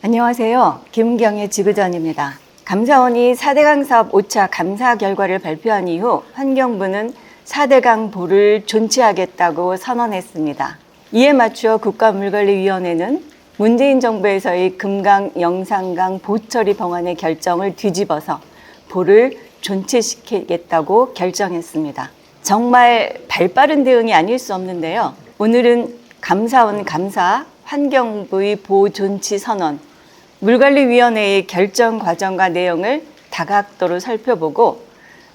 안녕하세요. 김경의 지구전입니다. 감사원이 4대강 사업 5차 감사 결과를 발표한 이후 환경부는 4대강 보를 존치하겠다고 선언했습니다. 이에 맞추어 국가물관리위원회는 문재인 정부에서의 금강, 영산강 보처리 방안의 결정을 뒤집어서 보를 존치시키겠다고 결정했습니다. 정말 발빠른 대응이 아닐 수 없는데요. 오늘은 감사원 감사, 환경부의 보 존치 선언, 물관리위원회의 결정 과정과 내용을 다각도로 살펴보고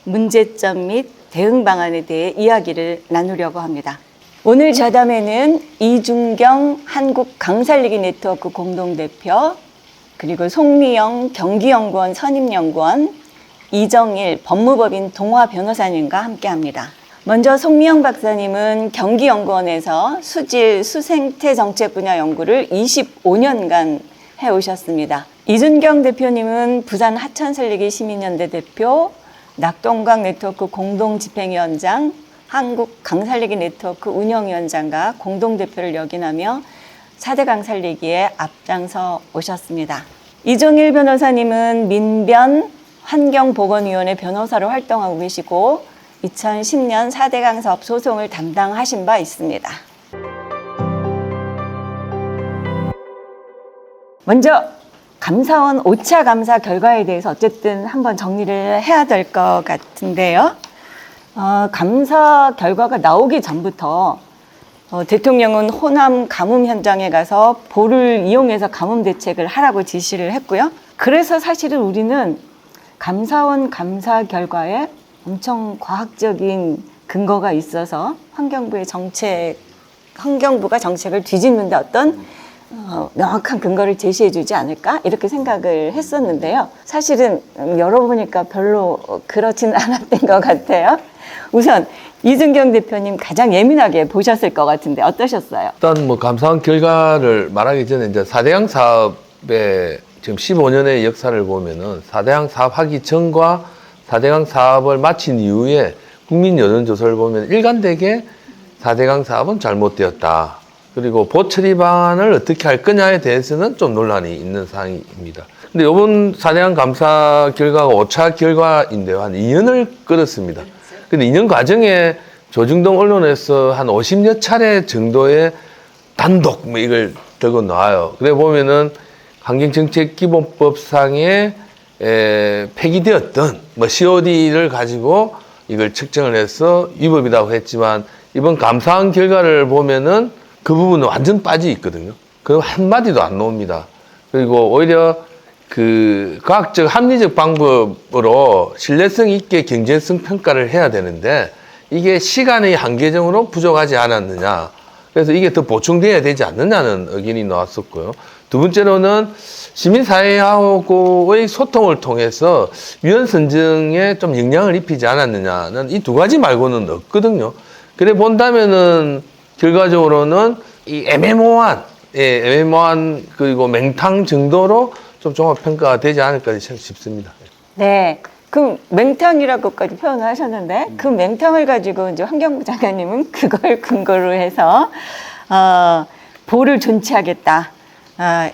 문제점 및 대응 방안에 대해 이야기를 나누려고 합니다. 오늘 저담에는 이준경 한국강살리기 네트워크 공동대표, 그리고 송미영 경기연구원 선임연구원, 이정일 법무법인 동화 변호사님과 함께합니다. 먼저 송미영 박사님은 경기연구원에서 수질, 수생태 정책 분야 연구를 25년간 해오셨습니다. 이준경 대표님은 부산 하천살리기 시민연대 대표, 낙동강 네트워크 공동집행위원장, 한국강살리기 네트워크 운영위원장과 공동대표를 역임하며 4대강 살리기에 앞장서 오셨습니다. 이종일 변호사님은 민변 환경보건위원회 변호사로 활동하고 계시고 2010년 4대강 사업 소송을 담당하신 바 있습니다. 먼저 감사원 5차 감사 결과에 대해서 어쨌든 한번 정리를 해야 될 것 같은데요. 감사 결과가 나오기 전부터 대통령은 호남 가뭄 현장에 가서 보를 이용해서 가뭄 대책을 하라고 지시를 했고요. 그래서 사실은 우리는 감사원 감사 결과에 엄청 과학적인 근거가 있어서 환경부가 정책을 뒤집는데 어떤 명확한 근거를 제시해 주지 않을까 이렇게 생각을 했었는데요. 사실은 열어보니까 별로 그렇지는 않았던 것 같아요. 우선 이준경 대표님 가장 예민하게 보셨을 것 같은데 어떠셨어요? 일단 감사원 결과를 말하기 전에 이제 4대강 사업의 지금 15년의 역사를 보면은 4대강 사업하기 전과 4대강 사업을 마친 이후에 국민 여론조사를 보면 일관되게 4대강 사업은 잘못되었다. 그리고 보처리 방안을 어떻게 할 거냐에 대해서는 좀 논란이 있는 사항입니다. 근데 이번 4대강 감사 결과가 5차 결과인데요. 한 2년을 끌었습니다. 근데 2년 과정에 조중동 언론에서 한 50여 차례 정도의 단독 이걸 들고 나와요. 그래 보면은 환경정책기본법상에 폐기되었던 COD를 가지고 이걸 측정을 해서 위법이라고 했지만 이번 감사원 결과를 보면은 그 부분은 완전 빠져 있거든요. 그 한마디도 안 나옵니다. 그리고 오히려 그 과학적 합리적 방법으로 신뢰성 있게 경제성 평가를 해야 되는데 이게 시간의 한계적으로 부족하지 않았느냐. 그래서 이게 더 보충돼야 되지 않느냐는 의견이 나왔었고요. 두 번째로는 시민사회하고의 소통을 통해서 위원 선정에 좀 영향을 입히지 않았느냐는 이 두 가지 말고는 없거든요. 그래 본다면은 결과적으로는 이 애매모호한 그리고 맹탕 정도로 좀 종합평가가 되지 않을까 싶습니다. 네. 그 맹탕이라고까지 표현을 하셨는데 그 맹탕을 가지고 이제 환경부 장관님은 그걸 근거로 해서 보를 존치하겠다.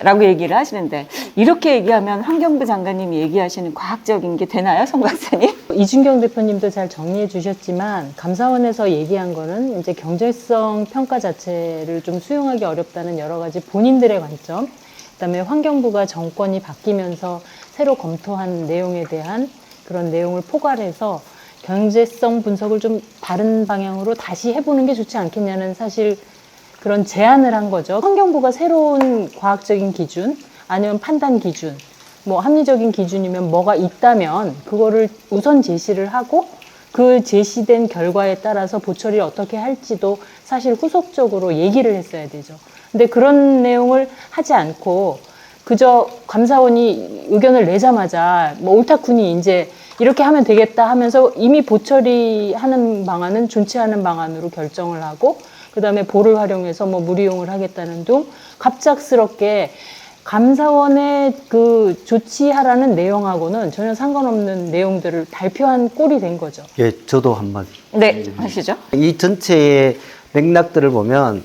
라고 얘기를 하시는데 이렇게 얘기하면 환경부 장관님이 얘기하시는 과학적인 게 되나요, 송 박사님? 이준경 대표님도 잘 정리해 주셨지만 감사원에서 얘기한 거는 이제 경제성 평가 자체를 좀 수용하기 어렵다는 여러 가지 본인들의 관점, 그다음에 환경부가 정권이 바뀌면서 새로 검토한 내용에 대한 그런 내용을 포괄해서 경제성 분석을 좀 다른 방향으로 다시 해보는 게 좋지 않겠냐는 사실 그런 제안을 한 거죠. 환경부가 새로운 과학적인 기준 아니면 판단 기준, 합리적인 기준이면 뭐가 있다면 그거를 우선 제시를 하고 그 제시된 결과에 따라서 보처리를 어떻게 할지도 사실 후속적으로 얘기를 했어야 되죠. 근데 그런 내용을 하지 않고 그저 감사원이 의견을 내자마자 옳다쿠니 이제 이렇게 하면 되겠다 하면서 이미 보처리하는 방안은 존치하는 방안으로 결정을 하고 그 다음에 보를 활용해서 물이용을 하겠다는 등 갑작스럽게 감사원의 그 조치하라는 내용하고는 전혀 상관없는 내용들을 발표한 꼴이 된 거죠. 예, 저도 한마디. 네, 하시죠. 이 전체의 맥락들을 보면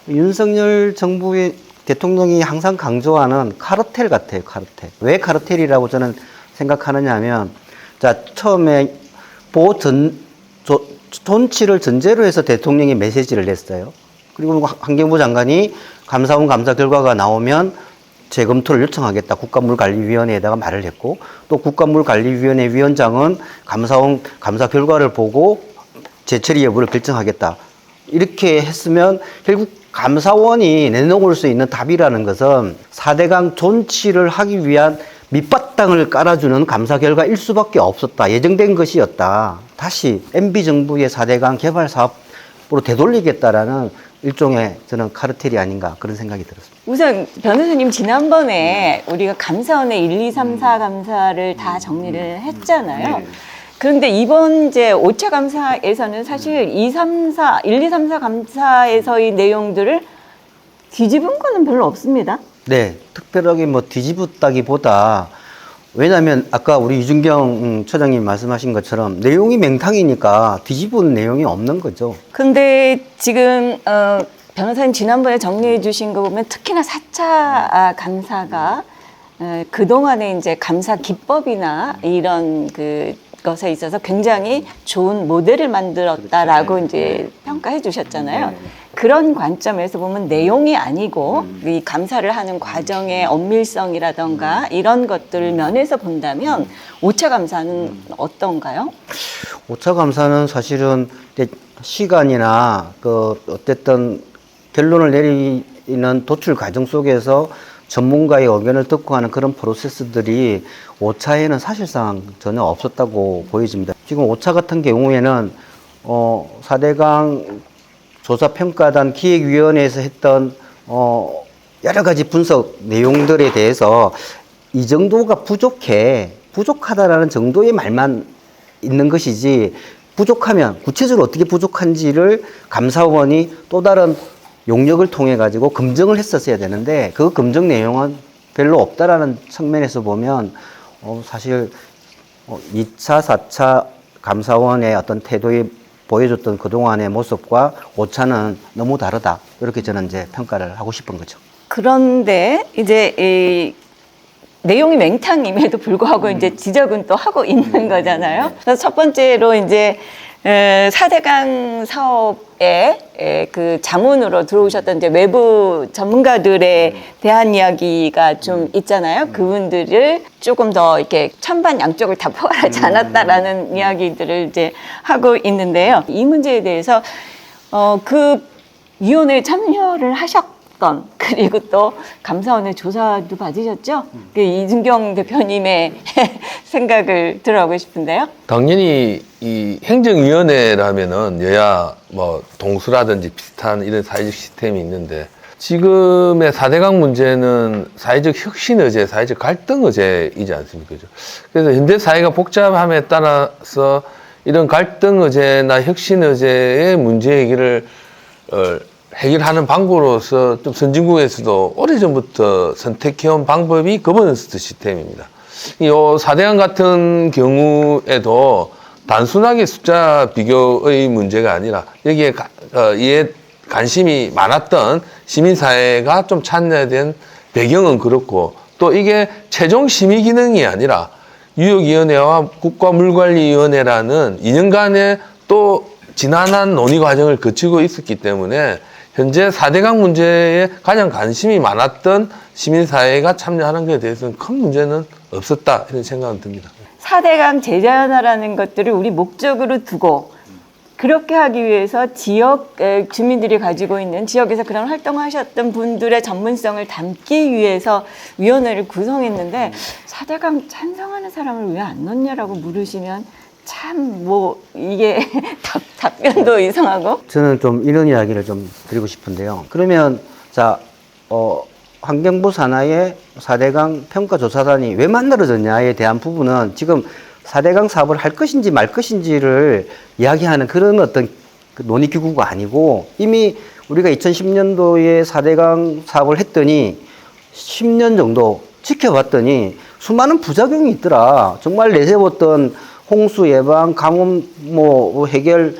윤석열 정부의 대통령이 항상 강조하는 카르텔 같아요, 카르텔. 왜 카르텔이라고 저는 생각하느냐 하면, 자, 처음에 존치를 전제로 해서 대통령이 메시지를 냈어요. 그리고 환경부 장관이 감사원 감사 결과가 나오면 재검토를 요청하겠다. 국가물관리위원회에다가 말을 했고, 또 국가물관리위원회 위원장은 감사원 감사 결과를 보고 재처리 여부를 결정하겠다. 이렇게 했으면 결국 감사원이 내놓을 수 있는 답이라는 것은 4대강 존치를 하기 위한 밑바탕을 깔아주는 감사 결과일 수밖에 없었다. 예정된 것이었다. 다시 MB정부의 4대강 개발 사업으로 되돌리겠다라는 일종의 저는 카르텔이 아닌가 그런 생각이 들었습니다. 우선 변호사님 지난번에 우리가 감사원의 1, 2, 3, 4 감사를 다 정리를 했잖아요. 그런데 이번 이제 5차 감사에서는 사실 1, 2, 3, 4 감사에서의 내용들을 뒤집은 거는 별로 없습니다. 네, 특별하게 뭐 뒤집었다기보다, 왜냐하면 아까 우리 유준경 처장님 말씀하신 것처럼 내용이 맹탕이니까 뒤집은 내용이 없는 거죠. 근데 지금 변호사님 지난번에 정리해 주신 거 보면 특히나 4차 감사가 그동안의 이제 감사 기법이나 이런 것에 있어서 굉장히 좋은 모델을 만들었다라고 이제 평가해 주셨잖아요. 그런 관점에서 보면 내용이 아니고 이 감사를 하는 과정의 엄밀성이라던가 이런 것들 면에서 본다면 5차 감사는 어떤가요? 5차 감사는 사실은 시간이나 어쨌든 결론을 내리는 도출 과정 속에서 전문가의 의견을 듣고 하는 그런 프로세스들이 5차에는 사실상 전혀 없었다고 보여집니다. 지금 5차 같은 경우에는 4대강 조사평가단 기획위원회에서 했던 여러 가지 분석 내용들에 대해서 이 정도가 부족하다라는 정도의 말만 있는 것이지, 부족하면 구체적으로 어떻게 부족한지를 감사원이 또 다른 용역을 통해 가지고 검증을 했었어야 되는데 그 검증 내용은 별로 없다라는 측면에서 보면 사실 2차, 4차 감사원의 어떤 태도에 보여줬던 그동안의 모습과 5차는 너무 다르다. 이렇게 저는 이제 평가를 하고 싶은 거죠. 그런데 이제 이 내용이 맹탕임에도 불구하고 이제 지적은 또 하고 있는 거잖아요. 그래서 첫 번째로 이제 4대강 사업에 그 자문으로 들어오셨던 이제 외부 전문가들에 대한 이야기가 좀 있잖아요. 그분들을 조금 더 이렇게 찬반 양쪽을 다 포괄하지 않았다라는 이야기들을 이제 하고 있는데요. 이 문제에 대해서 그 위원회에 참여를 하셨던, 그리고 또 감사원의 조사도 받으셨죠? 그 이준경 대표님의 생각을 들어보고 싶은데요. 당연히 이 행정위원회라면은 여야 뭐 동수라든지 비슷한 이런 사회적 시스템이 있는데, 지금의 4대강 문제는 사회적 혁신 의제, 사회적 갈등 의제이지 않습니까? 그래서 현대 사회가 복잡함에 따라서 이런 갈등 의제나 혁신 의제의 문제 해결을 해결하는 방법으로서 좀 선진국에서도 오래전부터 선택해온 방법이 거버넌스 시스템입니다. 이 4대강 같은 경우에도 단순하게 숫자 비교의 문제가 아니라 여기에 이에 관심이 많았던 시민사회가 좀 참여해야 된 배경은 그렇고, 또 이게 최종 심의 기능이 아니라 유역위원회와 국가물관리위원회라는 2년간의 또 지난한 논의 과정을 거치고 있었기 때문에 현재 4대강 문제에 가장 관심이 많았던 시민사회가 참여하는 것에 대해서는 큰 문제는 없었다, 이런 생각은 듭니다. 4대강 재자연화라는 것들을 우리 목적으로 두고 그렇게 하기 위해서 지역 주민들이 가지고 있는, 지역에서 그런 활동하셨던 분들의 전문성을 담기 위해서 위원회를 구성했는데 4대강 찬성하는 사람을 왜 안 넣냐라고 물으시면 참 이게 답변도 이상하고. 저는 좀 이런 이야기를 좀 드리고 싶은데요. 그러면 자, 환경부 산하의 4대강 평가조사단이 왜 만들어졌냐에 대한 부분은 지금 4대강 사업을 할 것인지 말 것인지를 이야기하는 그런 어떤 논의기구가 아니고, 이미 우리가 2010년도에 4대강 사업을 했더니 10년 정도 지켜봤더니 수많은 부작용이 있더라. 정말 내세웠던 홍수 예방, 가뭄 해결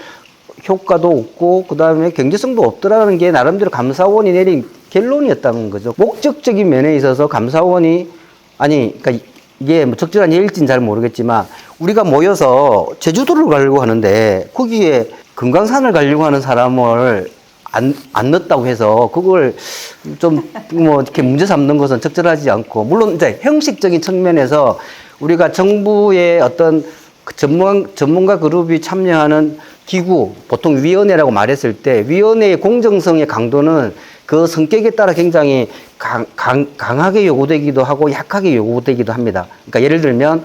효과도 없고, 그 다음에 경제성도 없더라는 게 나름대로 감사원이 내린 결론이었다는 거죠. 목적적인 면에 있어서 감사원이 그러니까 이게 뭐 적절한 예일지는 잘 모르겠지만 우리가 모여서 제주도를 가려고 하는데 거기에 금강산을 가려고 하는 사람을 안 넣었다고 해서 그걸 좀 뭐 이렇게 문제 삼는 것은 적절하지 않고, 물론 이제 형식적인 측면에서 우리가 정부의 어떤 그 전문가 그룹이 참여하는 기구, 보통 위원회라고 말했을 때 위원회의 공정성의 강도는 그 성격에 따라 굉장히 강하게 요구되기도 하고 약하게 요구되기도 합니다. 그러니까 예를 들면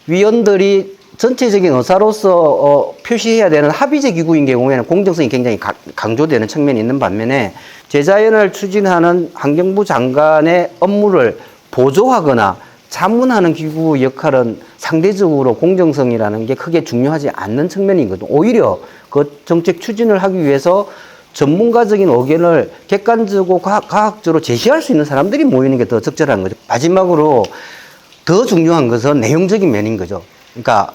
위원들이 전체적인 의사로서 표시해야 되는 합의제 기구인 경우에는 공정성이 굉장히 강조되는 측면이 있는 반면에 재자연을 추진하는 환경부 장관의 업무를 보조하거나 자문하는 기구 역할은 상대적으로 공정성이라는 게 크게 중요하지 않는 측면이거든요. 오히려 그 정책 추진을 하기 위해서 전문가적인 의견을 객관적으로 과학적으로 제시할 수 있는 사람들이 모이는 게 더 적절한 거죠. 마지막으로 더 중요한 것은 내용적인 면인 거죠. 그러니까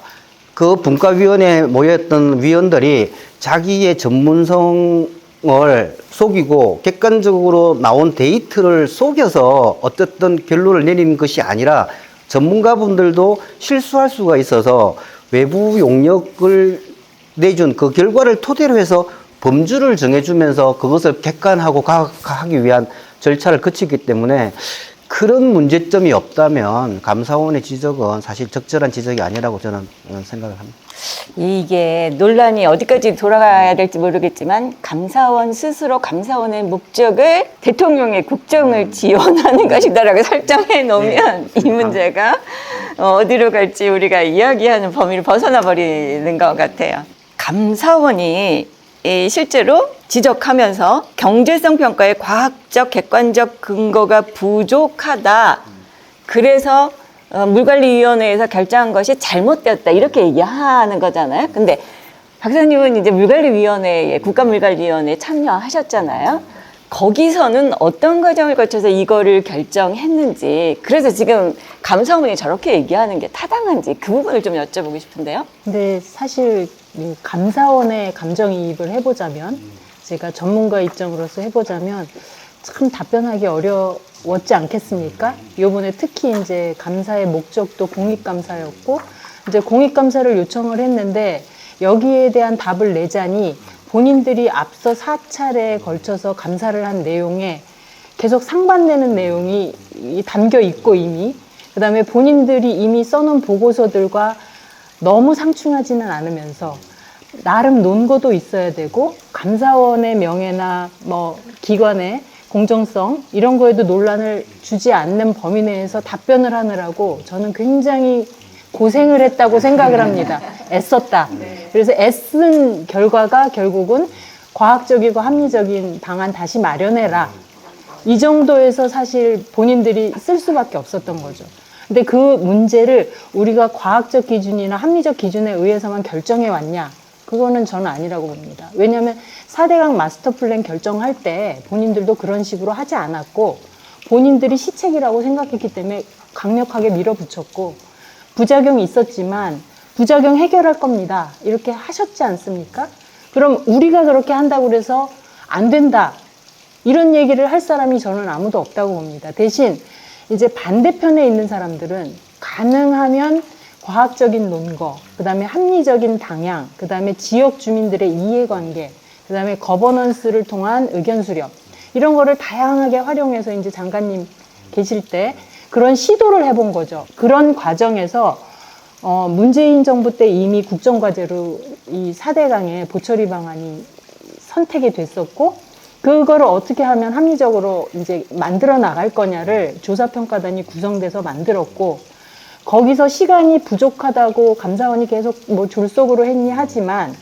그 분과위원회에 모였던 위원들이 자기의 전문성을 속이고 객관적으로 나온 데이터를 속여서 어떻든 결론을 내리는 것이 아니라 전문가분들도 실수할 수가 있어서 외부 용역을 내준 그 결과를 토대로 해서 범주를 정해주면서 그것을 객관하고 과학하기 위한 절차를 거치기 때문에 그런 문제점이 없다면 감사원의 지적은 사실 적절한 지적이 아니라고 저는 생각을 합니다. 이게 논란이 어디까지 돌아가야 될지 모르겠지만 감사원 스스로 감사원의 목적을 대통령의 국정을 지원하는 것이다라고 설정해 놓으면 이 문제가 어디로 갈지 우리가 이야기하는 범위를 벗어나 버리는 것 같아요. 감사원이 실제로 지적하면서 경제성 평가의 과학적 객관적 근거가 부족하다. 그래서 물관리위원회에서 결정한 것이 잘못되었다. 이렇게 얘기하는 거잖아요. 근데 박사님은 이제 물관리위원회에 국가물관리위원회에 참여하셨잖아요. 거기서는 어떤 과정을 거쳐서 이거를 결정했는지, 그래서 지금 감사원이 저렇게 얘기하는 게 타당한지 그 부분을 좀 여쭤보고 싶은데요. 근데 사실 이 감사원의 감정이입을 해보자면, 제가 전문가 입장으로서 해보자면 참 답변하기 어려웠지 않겠습니까? 요번에 특히 이제 감사의 목적도 공익감사였고, 이제 공익감사를 요청을 했는데 여기에 대한 답을 내자니 본인들이 앞서 4차례에 걸쳐서 감사를 한 내용에 계속 상반되는 내용이 담겨 있고 이미, 그 다음에 본인들이 이미 써놓은 보고서들과 너무 상충하지는 않으면서 나름 논거도 있어야 되고 감사원의 명예나 뭐 기관의 공정성 이런 거에도 논란을 주지 않는 범위 내에서 답변을 하느라고 저는 굉장히 고생을 했다고 생각을 합니다. 애썼다. 그래서 애쓴 결과가 결국은 과학적이고 합리적인 방안 다시 마련해라. 이 정도에서 사실 본인들이 쓸 수밖에 없었던 거죠. 근데 그 문제를 우리가 과학적 기준이나 합리적 기준에 의해서만 결정해 왔냐? 그거는 저는 아니라고 봅니다. 왜냐하면 4대강 마스터 플랜 결정할 때 본인들도 그런 식으로 하지 않았고 본인들이 시책이라고 생각했기 때문에 강력하게 밀어붙였고 부작용이 있었지만 부작용 해결할 겁니다. 이렇게 하셨지 않습니까? 그럼 우리가 그렇게 한다고 해서 안 된다. 이런 얘기를 할 사람이 저는 아무도 없다고 봅니다. 대신 이제 반대편에 있는 사람들은 가능하면 과학적인 논거, 그 다음에 합리적인 방향, 그 다음에 지역 주민들의 이해관계, 그 다음에 거버넌스를 통한 의견 수렴, 이런 거를 다양하게 활용해서 이제 장관님 계실 때 그런 시도를 해본 거죠. 그런 과정에서 문재인 정부 때 이미 국정과제로 이 4대강의 보처리 방안이 선택이 됐었고, 그거를 어떻게 하면 합리적으로 이제 만들어 나갈 거냐를 조사평가단이 구성돼서 만들었고, 거기서 시간이 부족하다고 감사원이 계속 뭐 졸속으로 했니 하지만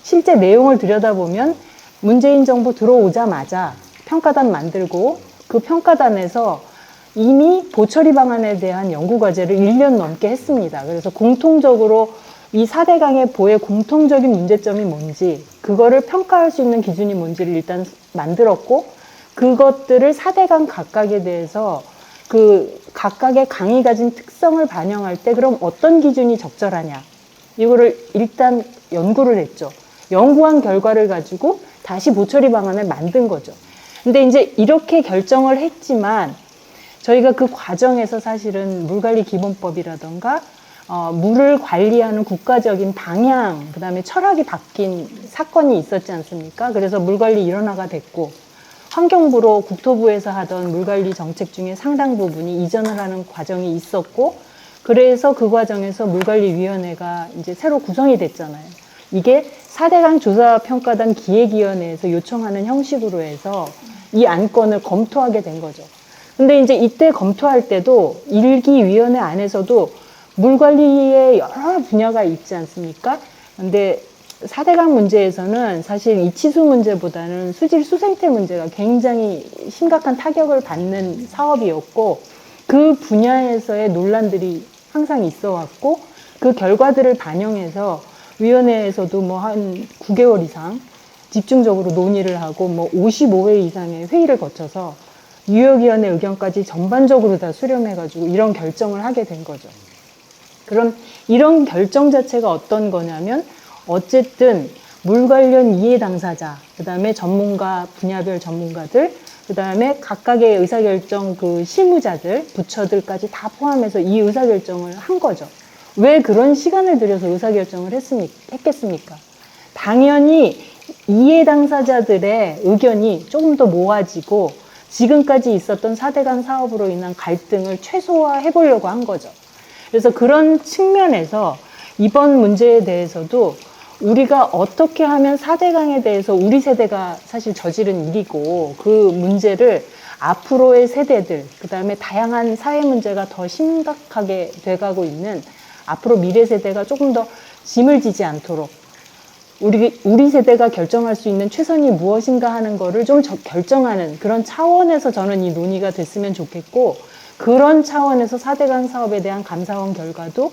실제 내용을 들여다보면 문재인 정부 들어오자마자 평가단 만들고 그 평가단에서 이미 보처리 방안에 대한 연구과제를 1년 넘게 했습니다. 그래서 공통적으로 이 4대강의 보의 공통적인 문제점이 뭔지, 그거를 평가할 수 있는 기준이 뭔지를 일단 만들었고, 그것들을 4대강 각각에 대해서 그 각각의 강이 가진 특성을 반영할 때 그럼 어떤 기준이 적절하냐, 이거를 일단 연구를 했죠. 연구한 결과를 가지고 다시 보처리 방안을 만든 거죠. 근데 이제 이렇게 결정을 했지만 저희가 그 과정에서 사실은 물관리기본법이라던가 물을 관리하는 국가적인 방향, 그 다음에 철학이 바뀐 사건이 있었지 않습니까? 그래서 물관리 일원화가 됐고, 환경부로 국토부에서 하던 물관리 정책 중에 상당 부분이 이전을 하는 과정이 있었고, 그래서 그 과정에서 물관리위원회가 이제 새로 구성이 됐잖아요. 이게 4대강 조사평가단 기획위원회에서 요청하는 형식으로 해서 이 안건을 검토하게 된 거죠. 근데 이제 이때 검토할 때도 일기위원회 안에서도 물관리에 여러 분야가 있지 않습니까? 근데 4대강 문제에서는 사실 이치수 문제보다는 수질 수생태 문제가 굉장히 심각한 타격을 받는 사업이었고, 그 분야에서의 논란들이 항상 있어 왔고, 그 결과들을 반영해서 위원회에서도 뭐 한 9개월 이상 집중적으로 논의를 하고 뭐 55회 이상의 회의를 거쳐서 유역위원회 의견까지 전반적으로 다 수렴해가지고 이런 결정을 하게 된 거죠. 그럼 이런 결정 자체가 어떤 거냐면, 어쨌든 물 관련 이해 당사자, 그 다음에 전문가, 분야별 전문가들, 그 다음에 각각의 의사결정 그 실무자들, 부처들까지 다 포함해서 이 의사결정을 한 거죠. 왜 그런 시간을 들여서 의사결정을 했겠습니까? 당연히 이해 당사자들의 의견이 조금 더 모아지고 지금까지 있었던 4대강 사업으로 인한 갈등을 최소화해 보려고 한 거죠. 그래서 그런 측면에서 이번 문제에 대해서도 우리가 어떻게 하면 4대강에 대해서 우리 세대가 사실 저지른 일이고, 그 문제를 앞으로의 세대들, 그 다음에 다양한 사회 문제가 더 심각하게 돼가고 있는 앞으로 미래 세대가 조금 더 짐을 지지 않도록 우리 세대가 결정할 수 있는 최선이 무엇인가 하는 거를 좀 결정하는 그런 차원에서 저는 이 논의가 됐으면 좋겠고, 그런 차원에서 4대강 사업에 대한 감사원 결과도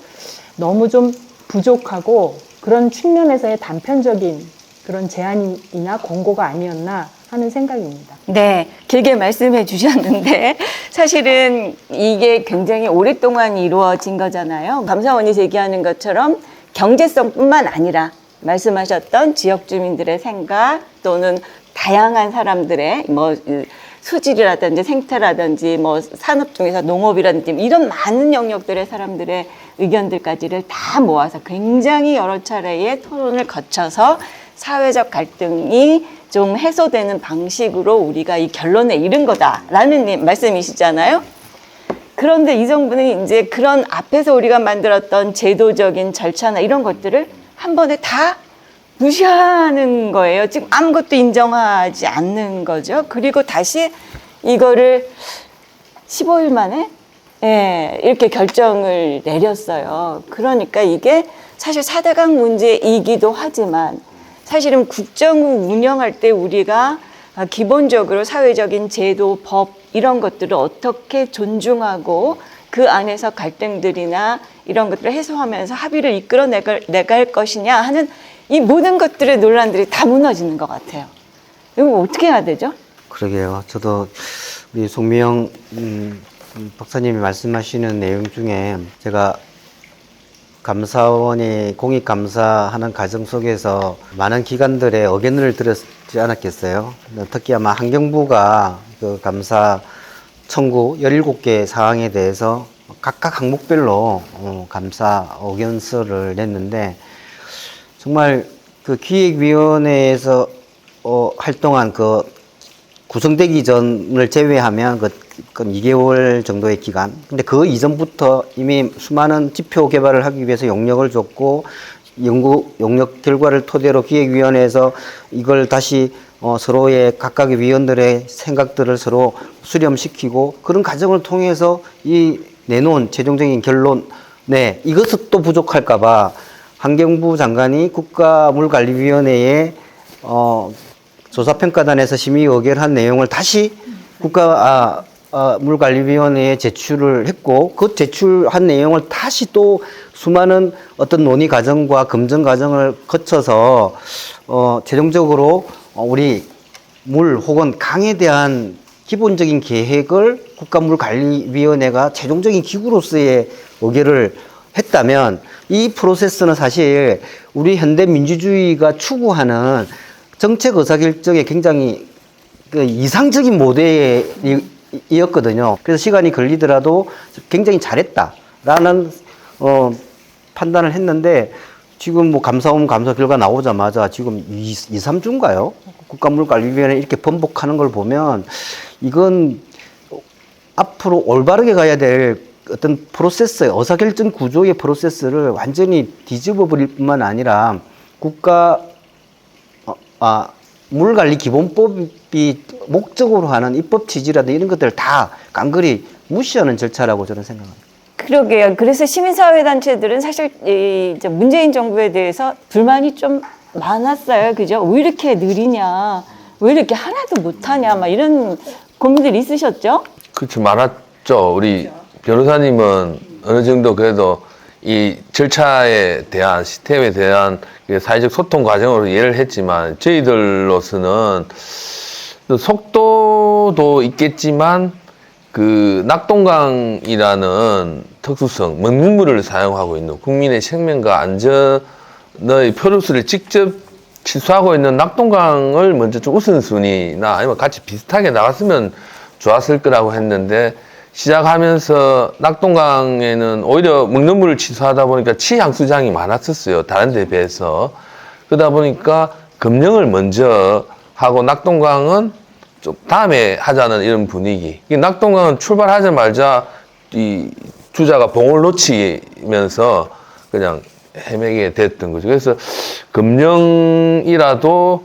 너무 좀 부족하고 그런 측면에서의 단편적인 그런 제안이나 권고가 아니었나 하는 생각입니다. 네, 길게 말씀해 주셨는데 사실은 이게 굉장히 오랫동안 이루어진 거잖아요. 감사원이 제기하는 것처럼 경제성뿐만 아니라 말씀하셨던 지역 주민들의 생각 또는 다양한 사람들의 뭐 수질이라든지 생태라든지 뭐 산업 중에서 농업이라든지 이런 많은 영역들의 사람들의 의견들까지를 다 모아서 굉장히 여러 차례의 토론을 거쳐서 사회적 갈등이 좀 해소되는 방식으로 우리가 이 결론에 이른 거다라는 말씀이시잖아요. 그런데 이 정부는 이제 그런 앞에서 우리가 만들었던 제도적인 절차나 이런 것들을 한 번에 다 무시하는 거예요. 지금 아무것도 인정하지 않는 거죠. 그리고 다시 이거를 15일 만에 이렇게 결정을 내렸어요. 그러니까 이게 사실 4대강 문제이기도 하지만 사실은 국정을 운영할 때 우리가 기본적으로 사회적인 제도, 법 이런 것들을 어떻게 존중하고 그 안에서 갈등들이나 이런 것들을 해소하면서 합의를 이끌어 내갈 것이냐 하는 이 모든 것들의 논란들이 다 무너지는 것 같아요. 이거 어떻게 해야 되죠? 그러게요. 저도 우리 송미영 박사님이 말씀하시는 내용 중에 제가 감사원이 공익감사하는 과정 속에서 많은 기관들의 의견을 들었지 않았겠어요. 특히 아마 환경부가 그 감사 청구 17개 사항에 대해서 각각 항목별로 감사 의견서를 냈는데, 정말 그 기획위원회에서 활동한 그 구성되기 전을 제외하면 그 2개월 정도의 기간. 근데 그 이전부터 이미 수많은 지표 개발을 하기 위해서 용역을 줬고, 용역 결과를 토대로 기획위원회에서 이걸 다시 서로의 각각의 위원들의 생각들을 서로 수렴시키고, 그런 과정을 통해서 이 내놓은 최종적인 결론, 이것은 또 부족할까봐 환경부 장관이 국가물관리위원회에 조사평가단에서 심의 의결한 내용을 다시 물관리위원회에 제출을 했고, 그 제출한 내용을 다시 또 수많은 어떤 논의 과정과 검증 과정을 거쳐서 최종적으로 우리 물 혹은 강에 대한 기본적인 계획을 국가물관리위원회가 최종적인 기구로서의 의결을 했다면, 이 프로세스는 사실 우리 현대 민주주의가 추구하는 정책 의사결정에 굉장히 그 이상적인 모델이었거든요. 그래서 시간이 걸리더라도 굉장히 잘했다라는 판단을 했는데 지금 뭐 감사원 감사 결과 나오자마자 지금 3주인가요? 국가물관리위원회 이렇게 번복하는 걸 보면 이건 앞으로 올바르게 가야 될 어떤 프로세스, 의사결정 구조의 프로세스를 완전히 뒤집어 버릴 뿐만 아니라 물관리기본법이 목적으로 하는 입법 취지라든지 이런 것들을 다 깡그리 무시하는 절차라고 저는 생각합니다. 그러게요. 그래서 시민사회단체들은 사실 이제 문재인 정부에 대해서 불만이 좀 많았어요. 그죠? 왜 이렇게 느리냐? 왜 이렇게 하나도 못하냐? 막 이런 고민들이 있으셨죠? 그렇죠. 많았죠. 우리 변호사님은 어느 정도 그래도 이 절차에 대한 시스템에 대한 사회적 소통 과정으로 이해를 했지만 저희들로서는 속도도 있겠지만 그 낙동강이라는 특수성, 먹물을 사용하고 있는 국민의 생명과 안전의 표류수를 직접 취수하고 있는 낙동강을 먼저 좀 우선순위나 아니면 같이 비슷하게 나갔으면 좋았을 거라고 했는데 시작하면서 낙동강에는 오히려 먹는 물을 취수하다 보니까 치향수장이 많았었어요. 다른 데에 비해서. 그러다 보니까 금령을 먼저 하고 낙동강은 좀 다음에 하자는 이런 분위기. 낙동강은 출발하자마자 이 주자가 봉을 놓치면서 그냥 헤매게 됐던 거죠. 그래서 금령이라도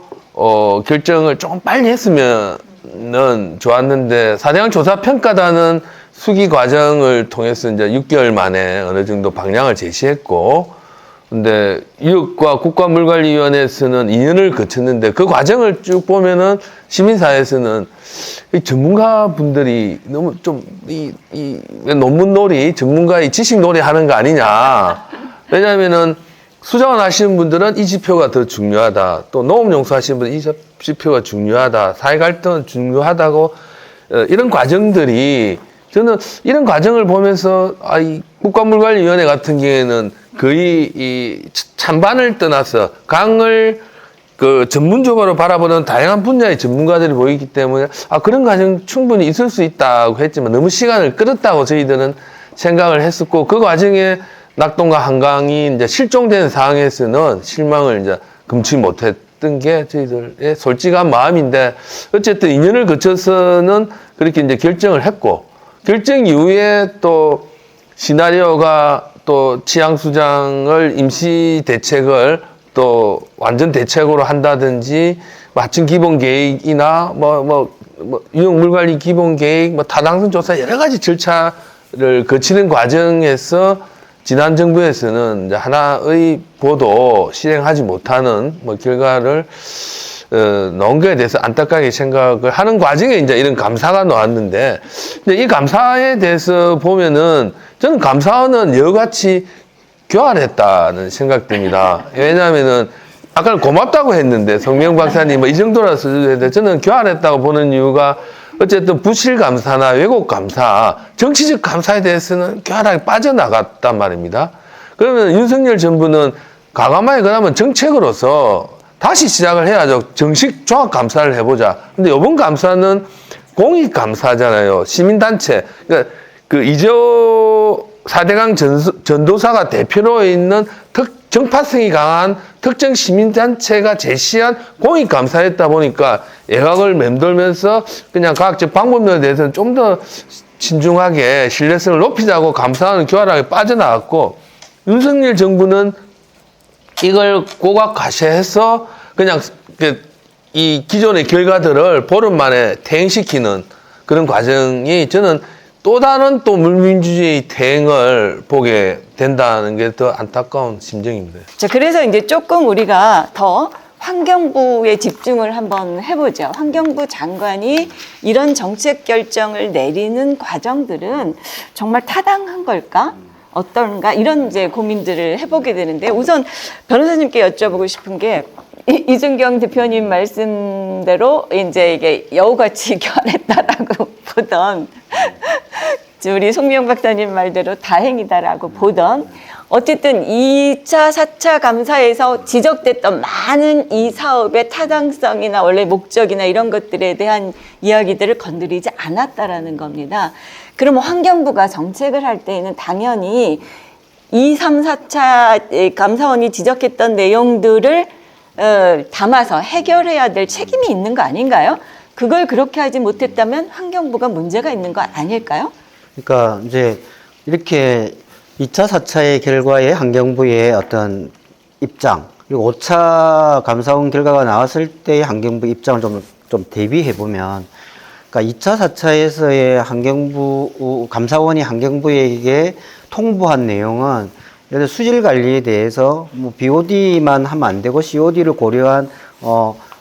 결정을 조금 빨리 했으면은 좋았는데 4대강 조사 평가단은 수기 과정을 통해서 이제 6개월 만에 어느 정도 방향을 제시했고, 근데 이육과 국가물관리위원회에서는 2년을 거쳤는데 그 과정을 쭉 보면은 시민사회에서는 이 전문가분들이 너무 좀 이 논문놀이, 전문가의 지식놀이 하는 거 아니냐. 왜냐하면은 수자원 하시는 분들은 이 지표가 더 중요하다. 또 농업용수 하시는 분은 이 지표가 중요하다. 사회갈등은 중요하다고 이런 과정들이 저는 이런 과정을 보면서 이 국가물관리위원회 같은 경우에는 거의 이 찬반을 떠나서 강을 그 전문적으로 바라보는 다양한 분야의 전문가들이 보이기 때문에 그런 과정 충분히 있을 수 있다고 했지만 너무 시간을 끌었다고 저희들은 생각을 했었고 그 과정에 낙동강 한강이 이제 실종된 상황에서는 실망을 이제 금치 못했던 게 저희들의 솔직한 마음인데 어쨌든 2년을 거쳐서는 그렇게 이제 결정을 했고 결정 이후에 또 시나리오가 또 치양수장을 임시 대책을 또 완전 대책으로 한다든지 맞춤 기본 계획이나 유형물관리 기본 계획, 타당성 조사 여러 가지 절차를 거치는 과정에서 지난 정부에서는 이제 하나의 보도 실행하지 못하는 결과를 넣은 거에 대해서 안타깝게 생각을 하는 과정에 이제 이런 감사가 나왔는데, 근데 이 감사에 대해서 보면은 저는 감사원은 여같이 교활했다는 생각됩니다. 왜냐하면은 아까 고맙다고 했는데 성명 박사님 이 정도라서 했는데 저는 교활했다고 보는 이유가 어쨌든 부실 감사나 왜곡 감사, 정치적 감사에 대해서는 교활하게 빠져나갔단 말입니다. 그러면 윤석열 정부는 과감하게 그러면 정책으로서 다시 시작을 해야죠. 정식 종합 감사를 해보자. 근데 이번 감사는 공익 감사잖아요. 시민단체. 그러니까 그 이재호 4대강 전도사가 대표로 있는 정파성이 강한 특정 시민단체가 제시한 공익감사였다 보니까 애각을 맴돌면서 그냥 과학적 방법론에 대해서는 좀 더 신중하게 신뢰성을 높이자고 감사원은 교활하게 빠져나갔고 윤석열 정부는 이걸 고각 과시해서 그냥 이 기존의 결과들을 보름 만에 퇴행시키는 그런 과정이 저는 또 다른 또 물민주주의 대행을 보게 된다는 게 더 안타까운 심정입니다. 자, 그래서 이제 조금 우리가 더 환경부에 집중을 한번 해보죠. 환경부 장관이 이런 정책 결정을 내리는 과정들은 정말 타당한 걸까? 어떤가? 이런 이제 고민들을 해보게 되는데 우선 변호사님께 여쭤보고 싶은 게 이준경 대표님 말씀대로 이제 이게 여우같이 교활했다라고 보던 우리 송명 박사님 말대로 다행이다라고 보던 어쨌든 2차, 4차 감사에서 지적됐던 많은 이 사업의 타당성이나 원래 목적이나 이런 것들에 대한 이야기들을 건드리지 않았다라는 겁니다. 그러면 환경부가 정책을 할 때에는 당연히 2, 3, 4차 감사원이 지적했던 내용들을 담아서 해결해야 될 책임이 있는 거 아닌가요? 그걸 그렇게 하지 못했다면 환경부가 문제가 있는 거 아닐까요? 그러니까 이제 이렇게 2차, 4차의 결과에 환경부의 어떤 입장, 그리고 5차 감사원 결과가 나왔을 때의 환경부 입장을 좀 대비해 보면, 그러니까 2차, 4차에서의 감사원이 환경부에게 통보한 내용은 예를 들어 수질 관리에 대해서 뭐 BOD만 하면 안 되고 COD를 고려한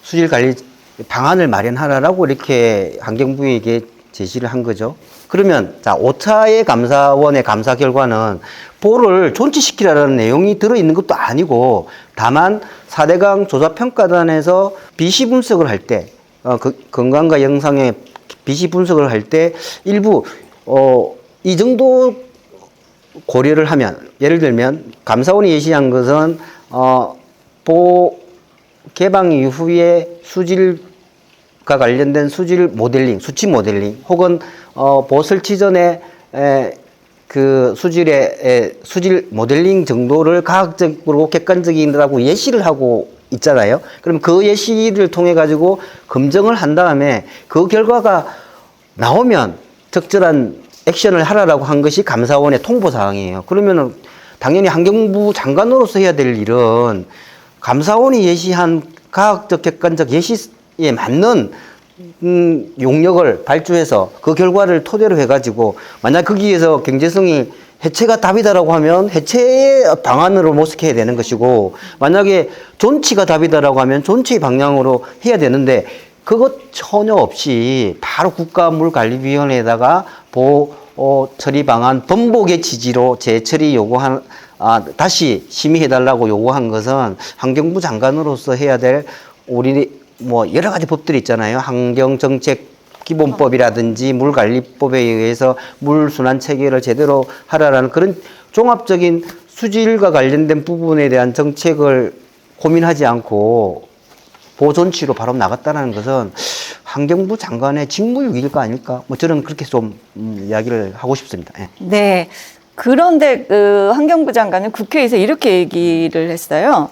수질 관리 방안을 마련하라라고 이렇게 환경부에게 제시를 한 거죠. 그러면 자 5차의 감사원의 감사 결과는 보를 존치시키라는 내용이 들어있는 것도 아니고 다만 4대강 조사평가단에서 BC 분석을 할 때 건강과 영상의 BC 분석을 할 때 일부 이 정도 고려를 하면 예를 들면 감사원이 예시한 것은 보 개방 이후에 수질과 관련된 수질 모델링, 수치 모델링 혹은 보호 설치 전에 그 수질 모델링 정도를 과학적으로 객관적이라고 예시를 하고 있잖아요. 그럼 그 예시를 통해 가지고 검증을 한 다음에 그 결과가 나오면 적절한 액션을 하라라고 한 것이 감사원의 통보 사항이에요. 그러면은 당연히 환경부 장관으로서 해야 될 일은 감사원이 예시한 과학적 객관적 예시에 맞는 용역을 발주해서 그 결과를 토대로 해가지고 만약 거기에서 경제성이 해체가 답이다라고 하면 해체의 방안으로 모색해야 되는 것이고 만약에 존치가 답이다라고 하면 존치의 방향으로 해야 되는데 그것 전혀 없이 바로 국가물관리위원회에다가 보호 처리 방안 번복의 취지로 재처리 요구한 다시 심의해달라고 요구한 것은 환경부 장관으로서 해야 될 우리 뭐 여러 가지 법들이 있잖아요. 환경정책 기본법이라든지 물관리법에 의해서 물순환 체계를 제대로 하라라는 그런 종합적인 수질과 관련된 부분에 대한 정책을 고민하지 않고 보존치로 바로 나갔다는 것은 환경부 장관의 직무유기일 거 아닐까? 뭐 저는 그렇게 좀 이야기를 하고 싶습니다. 예. 네. 그런데 그 환경부 장관은 국회에서 이렇게 얘기를 했어요.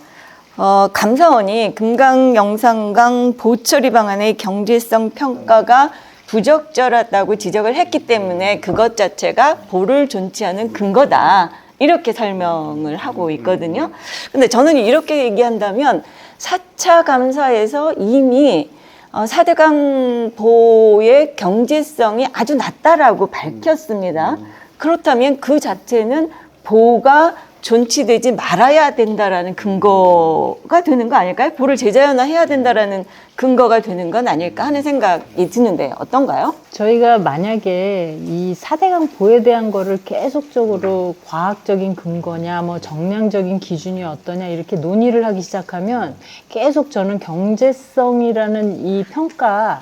감사원이 금강 영산강 보처리 방안의 경제성 평가가 부적절하다고 지적을 했기 때문에 그것 자체가 보를 존치하는 근거다. 이렇게 설명을 하고 있거든요. 근데 저는 이렇게 얘기한다면 4차 감사에서 이미 4대강 보의 경제성이 아주 낮다라고 밝혔습니다. 그렇다면 그 자체는 보가 존치되지 말아야 된다라는 근거가 되는 거 아닐까요? 보를 재자연화해야 된다라는 근거가 되는 건 아닐까 하는 생각이 드는데 어떤가요? 저희가 만약에 이 4대강 보에 대한 거를 계속적으로 과학적인 근거냐, 뭐 정량적인 기준이 어떠냐 이렇게 논의를 하기 시작하면 계속 저는 경제성이라는 이 평가,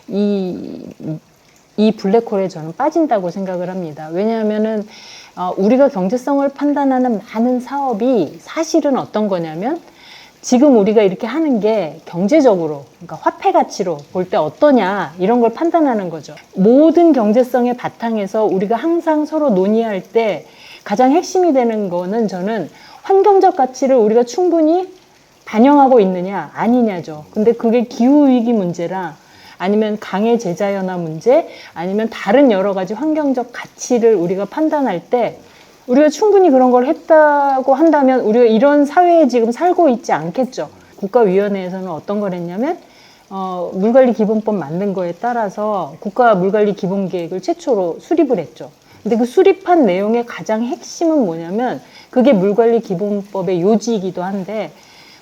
이 블랙홀에 저는 빠진다고 생각을 합니다. 왜냐하면은 우리가 경제성을 판단하는 많은 사업이 사실은 어떤 거냐면 지금 우리가 이렇게 하는 게 경제적으로, 그러니까 화폐 가치로 볼 때 어떠냐 이런 걸 판단하는 거죠. 모든 경제성의 바탕에서 우리가 항상 서로 논의할 때 가장 핵심이 되는 거는 저는 환경적 가치를 우리가 충분히 반영하고 있느냐 아니냐죠. 근데 그게 기후위기 문제라 아니면 강의 재자연화 문제, 아니면 다른 여러 가지 환경적 가치를 우리가 판단할 때 우리가 충분히 그런 걸 했다고 한다면 우리가 이런 사회에 지금 살고 있지 않겠죠. 국가위원회에서는 어떤 걸 했냐면 물관리기본법 만든 거에 따라서 국가물관리기본계획을 최초로 수립을 했죠. 근데 그 수립한 내용의 가장 핵심은 뭐냐면 그게 물관리기본법의 요지이기도 한데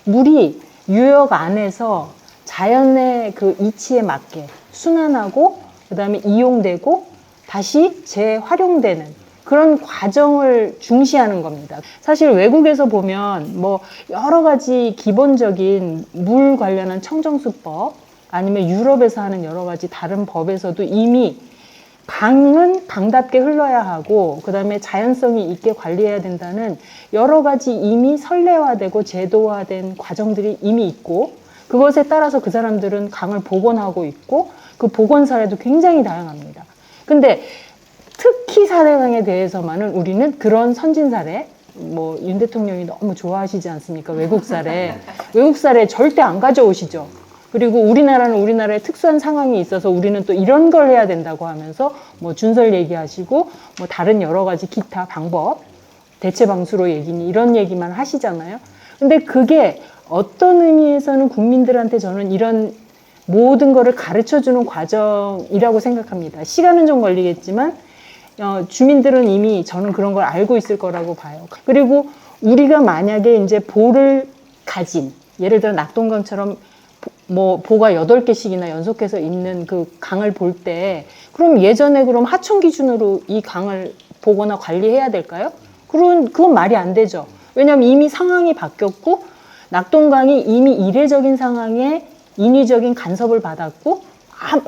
물이 유역 안에서 자연의 그 이치에 맞게 순환하고 그다음에 이용되고 다시 재활용되는 그런 과정을 중시하는 겁니다. 사실 외국에서 보면 뭐 여러 가지 기본적인 물 관련한 청정수법 아니면 유럽에서 하는 여러 가지 다른 법에서도 이미 강은 강답게 흘러야 하고 그다음에 자연성이 있게 관리해야 된다는 여러 가지 이미 선례화되고 제도화된 과정들이 이미 있고 그것에 따라서 그 사람들은 강을 복원하고 있고 그 복원 사례도 굉장히 다양합니다. 근데 특히 4대강에 대해서만은 우리는 그런 선진 사례, 뭐 윤 대통령이 너무 좋아하시지 않습니까? 외국 사례 절대 안 가져오시죠. 그리고 우리나라는 우리나라의 특수한 상황이 있어서 우리는 또 이런 걸 해야 된다고 하면서 뭐 준설 얘기하시고 뭐 다른 여러 가지 기타 방법, 대체 방수로 얘기니 이런 얘기만 하시잖아요. 근데 그게 어떤 의미에서는 국민들한테 저는 이런 모든 거를 가르쳐주는 과정이라고 생각합니다. 시간은 좀 걸리겠지만 주민들은 이미 저는 그런 걸 알고 있을 거라고 봐요. 그리고 우리가 만약에 이제 보를 가진 예를 들어 낙동강처럼 뭐 보가 8개씩이나 연속해서 있는 그 강을 볼 때 그럼 예전에 그럼 하천 기준으로 이 강을 보거나 관리해야 될까요? 그건 말이 안 되죠. 왜냐하면 이미 상황이 바뀌었고 낙동강이 이미 이례적인 상황에 인위적인 간섭을 받았고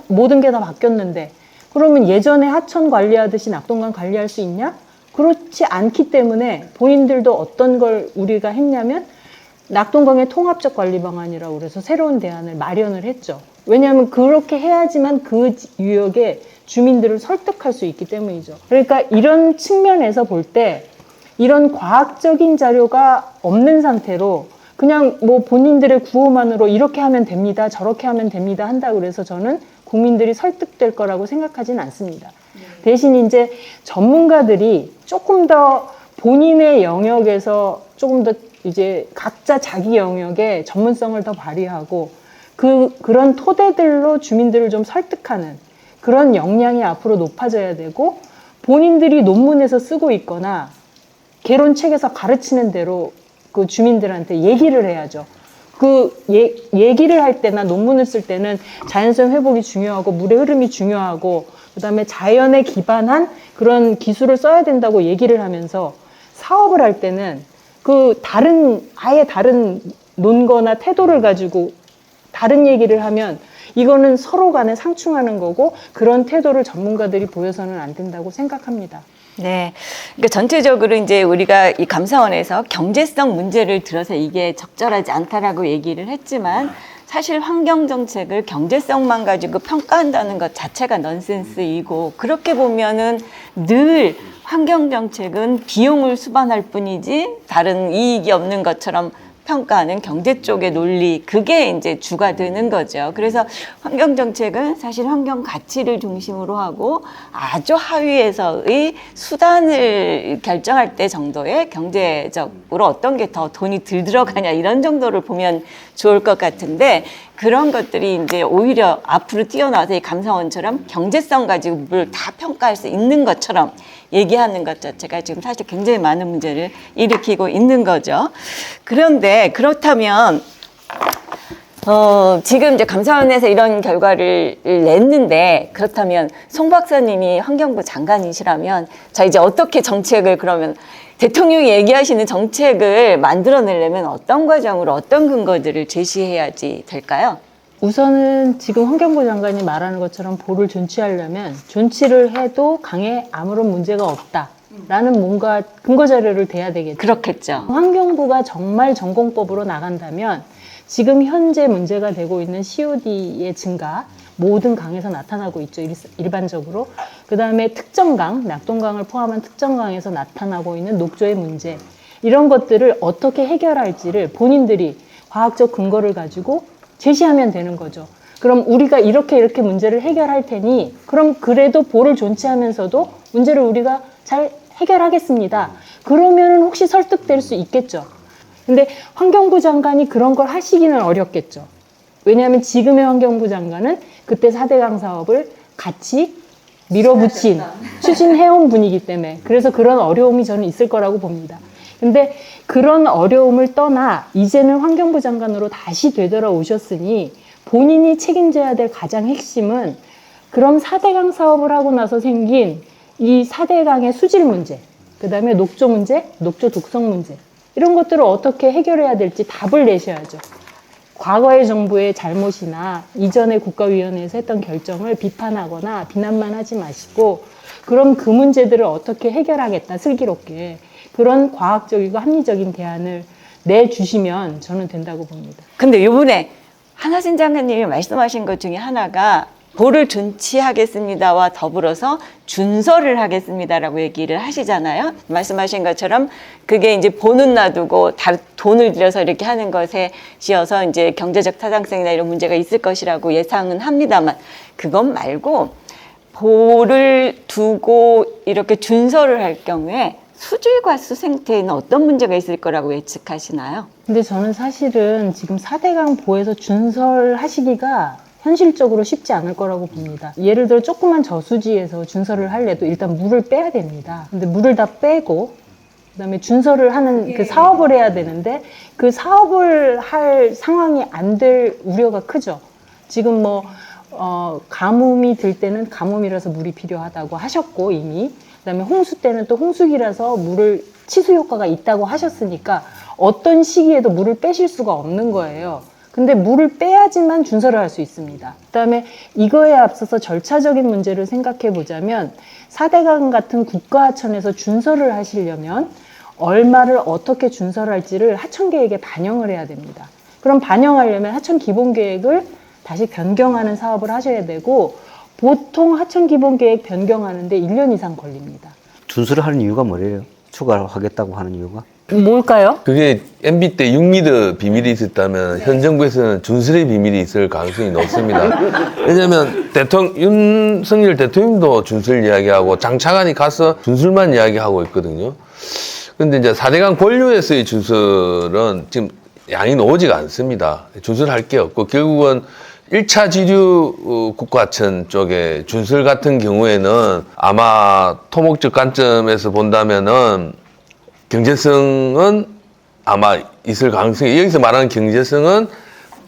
모든 게 다 바뀌었는데 그러면 예전에 하천 관리하듯이 낙동강 관리할 수 있냐? 그렇지 않기 때문에 본인들도 어떤 걸 우리가 했냐면 낙동강의 통합적 관리 방안이라고 그래서 새로운 대안을 마련을 했죠. 왜냐하면 그렇게 해야지만 그 유역의 주민들을 설득할 수 있기 때문이죠. 그러니까 이런 측면에서 볼 때 이런 과학적인 자료가 없는 상태로 그냥 뭐 본인들의 구호만으로 이렇게 하면 됩니다, 저렇게 하면 됩니다 한다고 그래서 저는 국민들이 설득될 거라고 생각하진 않습니다. 대신 이제 전문가들이 조금 더 본인의 영역에서 조금 더 이제 각자 자기 영역의 전문성을 더 발휘하고 그런 토대들로 주민들을 좀 설득하는 그런 역량이 앞으로 높아져야 되고 본인들이 논문에서 쓰고 있거나 개론책에서 가르치는 대로 그 주민들한테 얘기를 해야죠. 얘기를 할 때나 논문을 쓸 때는 자연성 회복이 중요하고 물의 흐름이 중요하고 그다음에 자연에 기반한 그런 기술을 써야 된다고 얘기를 하면서 사업을 할 때는 아예 다른 논거나 태도를 가지고 다른 얘기를 하면 이거는 서로 간에 상충하는 거고 그런 태도를 전문가들이 보여서는 안 된다고 생각합니다. 네. 그러니까 전체적으로 이제 우리가 이 감사원에서 경제성 문제를 들어서 이게 적절하지 않다라고 얘기를 했지만 사실 환경 정책을 경제성만 가지고 평가한다는 것 자체가 넌센스이고 그렇게 보면은 늘 환경 정책은 비용을 수반할 뿐이지 다른 이익이 없는 것처럼 평가하는 경제 쪽의 논리 그게 이제 주가 되는 거죠. 그래서 환경 정책은 사실 환경 가치를 중심으로 하고 아주 하위에서의 수단을 결정할 때 정도의 경제적으로 어떤 게 더 돈이 덜 들어가냐 이런 정도를 보면 좋을 것 같은데 그런 것들이 이제 오히려 앞으로 뛰어나와서 이 감사원처럼 경제성 가지고 뭘 다 평가할 수 있는 것처럼 얘기하는 것 자체가 지금 사실 굉장히 많은 문제를 일으키고 있는 거죠. 그런데 그렇다면 지금 이제 감사원에서 이런 결과를 냈는데 그렇다면 송 박사님이 환경부 장관이시라면 자 이제 어떻게 정책을 그러면 대통령이 얘기하시는 정책을 만들어내려면 어떤 과정으로 어떤 근거들을 제시해야지 될까요? 우선은 지금 환경부 장관이 말하는 것처럼 보를 존치하려면 존치를 해도 강에 아무런 문제가 없다라는 뭔가 근거 자료를 대야 되겠죠. 그렇겠죠. 환경부가 정말 전공법으로 나간다면 지금 현재 문제가 되고 있는 COD의 증가 모든 강에서 나타나고 있죠. 일반적으로. 그다음에 특정 강, 낙동강을 포함한 특정 강에서 나타나고 있는 녹조의 문제 이런 것들을 어떻게 해결할지를 본인들이 과학적 근거를 가지고 제시하면 되는 거죠. 그럼 우리가 이렇게 문제를 해결할 테니 그럼 그래도 보를 존치하면서도 문제를 우리가 잘 해결하겠습니다. 그러면은 혹시 설득될 수 있겠죠. 근데 환경부 장관이 그런 걸 하시기는 어렵겠죠. 왜냐하면 지금의 환경부 장관은 그때 4대강 사업을 같이 밀어붙인 추진해온 분이기 때문에 그래서 그런 어려움이 저는 있을 거라고 봅니다. 근데 그런 어려움을 떠나 이제는 환경부 장관으로 다시 되돌아오셨으니 본인이 책임져야 될 가장 핵심은 그럼 4대강 사업을 하고 나서 생긴 이 4대강의 수질 문제, 그 다음에 녹조 문제, 녹조 독성 문제 이런 것들을 어떻게 해결해야 될지 답을 내셔야죠. 과거의 정부의 잘못이나 이전의 국가위원회에서 했던 결정을 비판하거나 비난만 하지 마시고 그럼 그 문제들을 어떻게 해결하겠다 슬기롭게 그런 과학적이고 합리적인 대안을 내주시면 저는 된다고 봅니다. 근데 요번에 한하진 장관님이 말씀하신 것 중에 하나가 보를 존치하겠습니다와 더불어서 준설을 하겠습니다라고 얘기를 하시잖아요. 말씀하신 것처럼 그게 이제 보는 놔두고 돈을 들여서 이렇게 하는 것에 지어서 이제 경제적 타당성이나 이런 문제가 있을 것이라고 예상은 합니다만 그것 말고 보를 두고 이렇게 준설을 할 경우에 수질과수 생태에는 어떤 문제가 있을 거라고 예측하시나요? 근데 저는 사실은 지금 4대강 보에서 준설하시기가 현실적으로 쉽지 않을 거라고 봅니다. 예를 들어 조그만 저수지에서 준설을 하려도 일단 물을 빼야 됩니다. 근데 물을 다 빼고 그다음에 준설을 하는 그 사업을 해야 되는데 그 사업을 할 상황이 안 될 우려가 크죠. 지금 뭐 가뭄이 들 때는 가뭄이라서 물이 필요하다고 하셨고 이미 그다음에 홍수 때는 또 홍수기라서 물을 치수 효과가 있다고 하셨으니까 어떤 시기에도 물을 빼실 수가 없는 거예요. 근데 물을 빼야지만 준설을 할 수 있습니다. 그다음에 이거에 앞서서 절차적인 문제를 생각해 보자면 4대강 같은 국가하천에서 준설을 하시려면 얼마를 어떻게 준설할지를 하천계획에 반영을 해야 됩니다. 그럼 반영하려면 하천 기본계획을 다시 변경하는 사업을 하셔야 되고 보통 하천 기본계획 변경하는데 1년 이상 걸립니다. 준수를 하는 이유가 뭐예요? 추가하겠다고 하는 이유가? 뭘까요? 그게 MB 때 6미터 비밀이 있었다면 현 정부에서는 준설의 비밀이 있을 가능성이 높습니다. 왜냐하면 윤석열 대통령도 준설 이야기하고 장차관이 가서 준설만 이야기하고 있거든요. 그런데 이제 4대강 본류에서의 준설은 지금 양이 나오지가 않습니다. 준설할 게 없고 결국은 1차 지류 국가하천 쪽에 준설 같은 경우에는 아마 토목적 관점에서 본다면은 경제성은 아마 있을 가능성이, 여기서 말하는 경제성은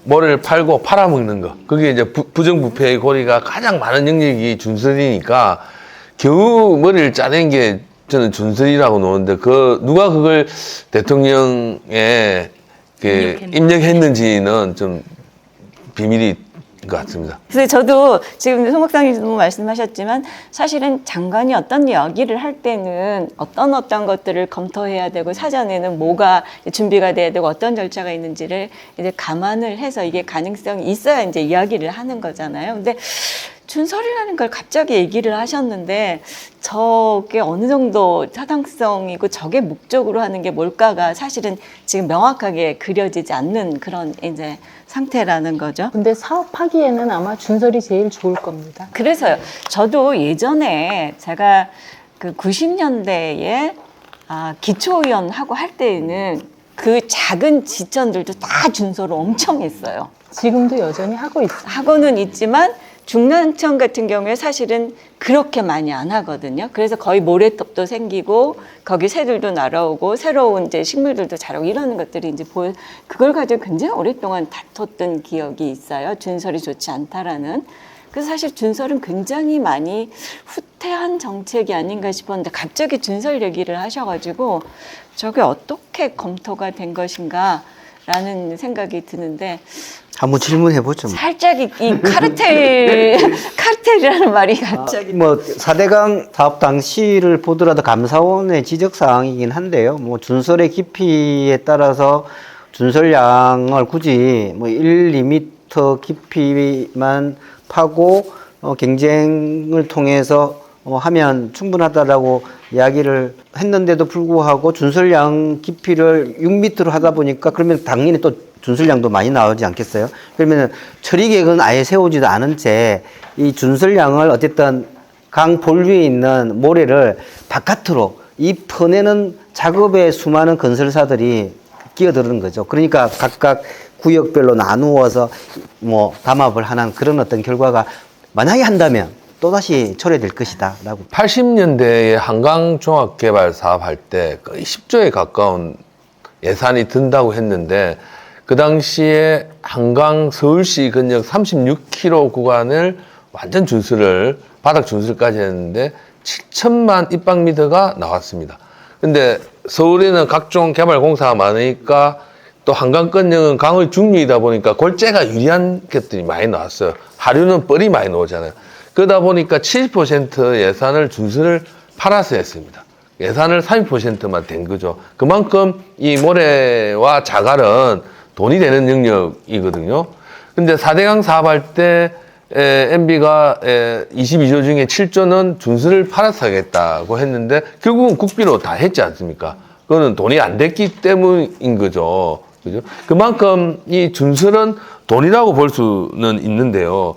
모래를 팔고 팔아먹는 거. 그게 이제 부정부패의 고리가 가장 많은 영역이 준설이니까 겨우 머리를 짜낸 게 저는 준설이라고 노는데 누가 그걸 대통령에 입력했는지는 좀 비밀이 것 같습니다. 그래서 저도 지금 송 박사님도 말씀하셨지만 사실은 장관이 어떤 이야기를 할 때는 어떤 것들을 검토해야 되고 사전에는 뭐가 준비가 돼야 되고 어떤 절차가 있는지를 이제 감안을 해서 이게 가능성이 있어야 이제 이야기를 하는 거잖아요. 근데 준설이라는 걸 갑자기 얘기를 하셨는데 저게 어느 정도 타당성이고 저게 목적으로 하는 게 뭘까가 사실은 지금 명확하게 그려지지 않는 그런 이제 상태라는 거죠. 근데 사업하기에는 아마 준설이 제일 좋을 겁니다. 그래서요. 저도 예전에 제가 그 90년대에 기초의원 하고 할 때에는 그 작은 지천들도 다 준설을 엄청 했어요. 지금도 여전히 하고 있어요. 하고는 있지만 중랑천 같은 경우에 사실은 그렇게 많이 안 하거든요. 그래서 거의 모래톱도 생기고 거기 새들도 날아오고 새로운 이제 식물들도 자라고 이러는 것들이 이제 그걸 가지고 굉장히 오랫동안 다퉜던 기억이 있어요. 준설이 좋지 않다라는. 그래서 사실 준설은 굉장히 많이 후퇴한 정책이 아닌가 싶었는데 갑자기 준설 얘기를 하셔가지고 저게 어떻게 검토가 된 것인가라는 생각이 드는데 한번 질문해보죠. 살짝 이 카르텔이라는 말이 갑자기. 뭐 4대강 사업 당시를 보더라도 감사원의 지적사항이긴 한데요. 뭐 준설의 깊이에 따라서 준설량을 굳이 뭐 1, 2m 깊이만 파고 경쟁을 통해서 하면 충분하다라고 이야기를 했는데도 불구하고 준설량 깊이를 6m로 하다 보니까 그러면 당연히 또 준설량도 많이 나오지 않겠어요? 그러면 처리계획은 아예 세우지도 않은 채 이 준설량을 어쨌든 강 본류에 있는 모래를 바깥으로 이 퍼내는 작업에 수많은 건설사들이 끼어드는 거죠. 그러니까 각각 구역별로 나누어서 뭐 담합을 하는 그런 어떤 결과가 만약에 한다면 또다시 초래될 것이다 라고. 80년대에 한강종합개발 사업할 때 거의 10조에 가까운 예산이 든다고 했는데 그 당시에 한강 서울시 근역 36km 구간을 완전 준설을 바닥 준설까지 했는데 7천만 입방미터가 나왔습니다. 근데 서울에는 각종 개발 공사가 많으니까 또 한강건영은 강의 중류이다 보니까 골재가 유리한 것들이 많이 나왔어요. 하류는 뻘이 많이 나오잖아요. 그러다 보니까 70% 예산을 준수를 팔아서 했습니다. 예산을 30%만 된 거죠. 그만큼 이 모래와 자갈은 돈이 되는 영역이거든요. 근데 4대강 사업할 때 MB가 22조 중에 7조는 준수를 팔아서 하겠다고 했는데 결국은 국비로 다 했지 않습니까? 그거는 돈이 안 됐기 때문인 거죠. 그죠? 그만큼 이 준수는 돈이라고 볼 수는 있는데요.